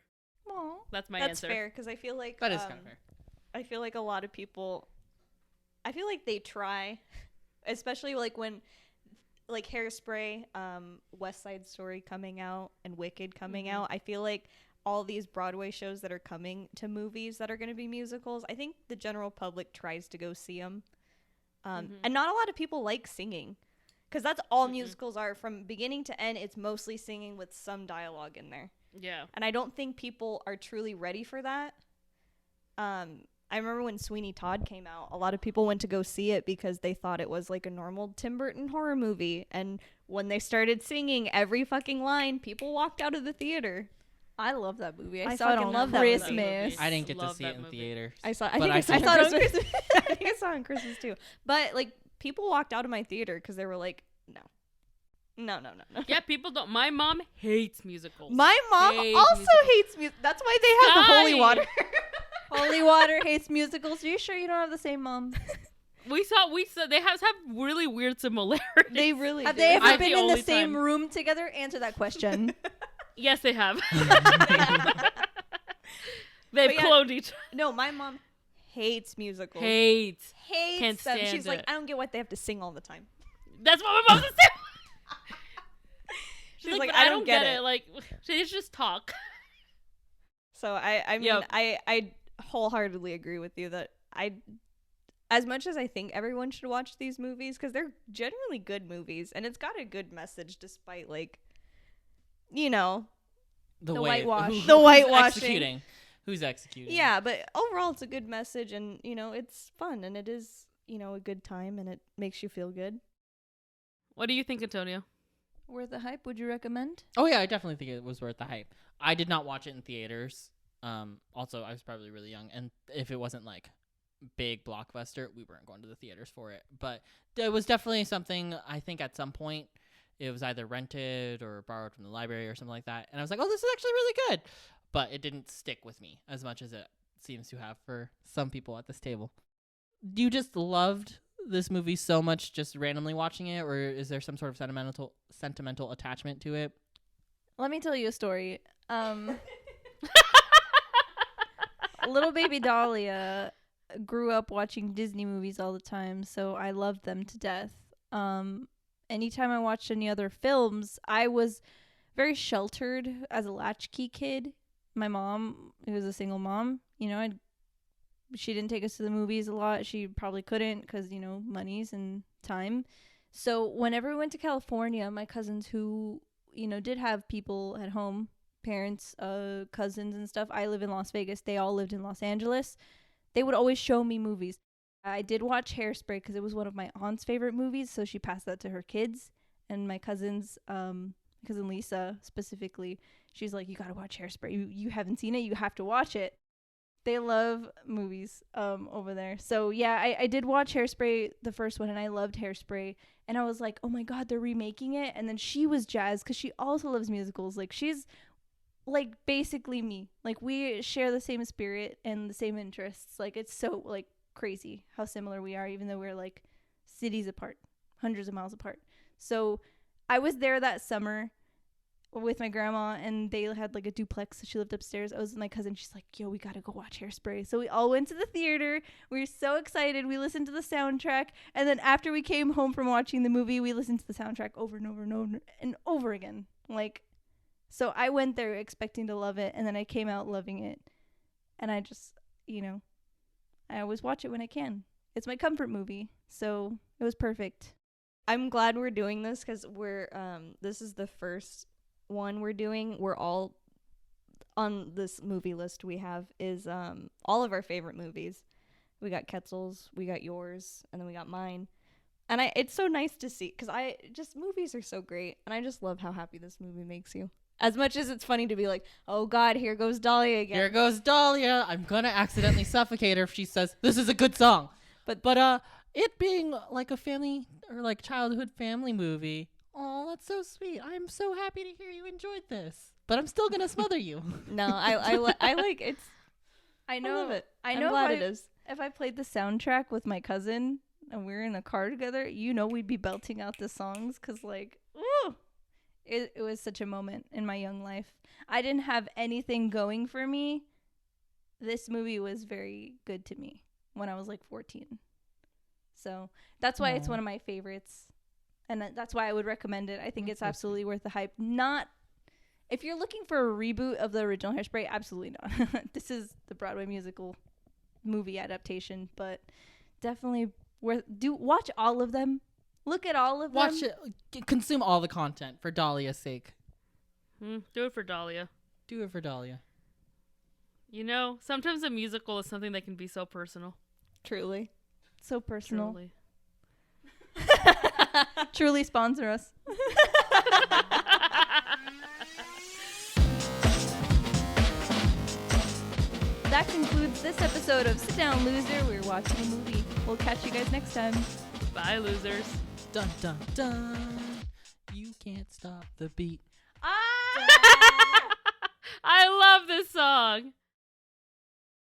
Speaker 1: Aw.
Speaker 2: That's my
Speaker 3: That's
Speaker 2: answer.
Speaker 3: fair because I feel like
Speaker 4: That is kind of fair.
Speaker 3: I feel like a lot of people, I feel like they try, especially like when, like Hairspray, West Side Story coming out, and Wicked coming out. I feel like all these Broadway shows that are coming to movies that are going to be musicals, I think the general public tries to go see them. And not a lot of people like singing, because that's all musicals are. From beginning to end, it's mostly singing with some dialogue in there.
Speaker 2: Yeah.
Speaker 3: And I don't think people are truly ready for that. I remember when Sweeney Todd came out, a lot of people went to go see it because they thought it was like a normal Tim Burton horror movie. And when they started singing every fucking line, people walked out of the theater.
Speaker 1: I love that movie. I
Speaker 3: I
Speaker 1: saw it
Speaker 3: fucking
Speaker 1: on
Speaker 3: love that movie.
Speaker 1: Christmas.
Speaker 4: I didn't get to
Speaker 2: Love
Speaker 4: see
Speaker 2: that
Speaker 4: it in
Speaker 2: movie.
Speaker 4: theater.
Speaker 3: I saw. I
Speaker 4: But
Speaker 3: think
Speaker 4: I
Speaker 3: I
Speaker 4: saw
Speaker 3: saw it on
Speaker 4: it
Speaker 3: Christmas. I think I saw it on Christmas too. But like, people walked out of my theater because they were like, no.
Speaker 2: Yeah, people don't. My mom hates musicals.
Speaker 3: My mom
Speaker 2: Hates
Speaker 3: also
Speaker 2: musicals.
Speaker 3: hates music. That's why they have the holy
Speaker 2: Sky.
Speaker 3: water.
Speaker 1: Holy Water hates musicals. Are you sure you don't have the same mom?
Speaker 2: we saw they have really weird similarities.
Speaker 3: They really
Speaker 1: Have
Speaker 3: do.
Speaker 1: they ever
Speaker 2: I've
Speaker 1: been
Speaker 2: the
Speaker 1: in the
Speaker 2: only
Speaker 1: same
Speaker 2: time.
Speaker 1: room together? Answer that question.
Speaker 2: Yes, they have.
Speaker 3: But
Speaker 2: They've
Speaker 3: yeah.
Speaker 2: cloned each
Speaker 3: No, my mom hates musicals.
Speaker 2: Hates.
Speaker 3: Hates
Speaker 2: Can't
Speaker 3: them.
Speaker 2: stand
Speaker 3: She's like,
Speaker 2: it.
Speaker 3: I don't get what they have to sing all the time.
Speaker 2: That's what my mom said.
Speaker 3: She's
Speaker 2: She's
Speaker 3: like,
Speaker 2: like,
Speaker 3: I
Speaker 2: I
Speaker 3: don't
Speaker 2: don't
Speaker 3: get
Speaker 2: get
Speaker 3: it.
Speaker 2: it. Like, they just talk.
Speaker 3: So I mean,
Speaker 2: Yep.
Speaker 3: I wholeheartedly agree with you that as much as I think everyone should watch these movies because they're genuinely good movies and it's got a good message despite like,
Speaker 1: The whitewash.
Speaker 4: who's
Speaker 3: The whitewashing.
Speaker 4: executing? Who's executing?
Speaker 3: yeah, but overall it's a good message and it's fun and it is a good time and it makes you feel good.
Speaker 2: What do you think, Antonio?
Speaker 1: Worth the hype? Would you recommend?
Speaker 4: Oh yeah, I definitely think it was worth the hype. I did not watch it in theaters. Also, I was probably really young, and if it wasn't like big blockbuster, we weren't going to the theaters for it. But it was definitely something, I think at some point it was either rented or borrowed from the library or something like that. And I was like, oh, this is actually really good. But it didn't stick with me as much as it seems to have for some people at this table. You just loved this movie so much just randomly watching it, or is there some sort of sentimental attachment to it?
Speaker 3: Let me tell you a story. Little baby Dahlia grew up watching Disney movies all the time, so I loved them to death. Anytime I watched any other films, I was very sheltered as a latchkey kid. My mom, who was a single mom, she didn't take us to the movies a lot. She probably couldn't because, monies and time. So whenever we went to California, my cousins who, did have people at home, parents, cousins and stuff. I live in Las Vegas. They all lived in Los Angeles. They would always show me movies. I did watch Hairspray because it was one of my aunt's favorite movies, so she passed that to her kids. And my cousins, cousin Lisa specifically, she's like, you gotta watch Hairspray. You haven't seen it, you have to watch it. They love movies over there. So yeah, I did watch Hairspray, the first one, and I loved Hairspray. And I was like, oh my god, they're remaking it. And then she was jazzed because she also loves musicals. Like, she's like basically me. Like, we share the same spirit and the same interests. Like, it's so like crazy how similar we are, even though we're like cities apart, hundreds of miles apart. So I was there that summer with my grandma, and they had like a duplex, so she lived upstairs. I was with my cousin. She's like, yo, we gotta go watch Hairspray. So we all went to the theater. We were so excited. We listened to the soundtrack, and then after we came home from watching the movie, we listened to the soundtrack over and over and over and over again. Like, so I went there expecting to love it, and then I came out loving it. And I just, I always watch it when I can. It's my comfort movie, so it was perfect.
Speaker 5: I'm glad we're doing this because this is the first one we're doing. We're all on this movie list we have is all of our favorite movies. We got Ketzel's, we got yours, and then we got mine. And it's so nice to see because movies are so great, and I just love how happy this movie makes you. As much as it's funny to be like, oh God, here goes Dahlia again.
Speaker 4: Here goes Dahlia. I'm gonna accidentally suffocate her if she says this is a good song. But it being like a family or like childhood family movie. Oh, that's so sweet. I'm so happy to hear you enjoyed this. But I'm still gonna smother you.
Speaker 5: No, I like it's.
Speaker 3: I know.
Speaker 5: I love it.
Speaker 3: I'm glad it is. If I played the soundtrack with my cousin and we were in a car together, we'd be belting out the songs because like, ooh. It was such a moment in my young life. I didn't have anything going for me. This movie was very good to me when I was like 14. So that's why it's one of my favorites. And that's why I would recommend it. I think it's absolutely worth the hype. Not if you're looking for a reboot of the original Hairspray, absolutely not. This is the Broadway musical movie adaptation, but definitely watch all of them. Look at all of them.
Speaker 4: Watch it. Consume all the content for Dahlia's sake.
Speaker 2: Do it for Dahlia.
Speaker 4: Do it for Dahlia.
Speaker 2: Sometimes a musical is something that can be so personal.
Speaker 5: Truly.
Speaker 3: So personal.
Speaker 2: Truly.
Speaker 3: Truly sponsor us. That concludes this episode of Sit Down Loser. We're watching a movie. We'll catch you guys next time.
Speaker 2: Bye, losers.
Speaker 4: Dun dun dun. You can't stop the beat.
Speaker 2: I love this song.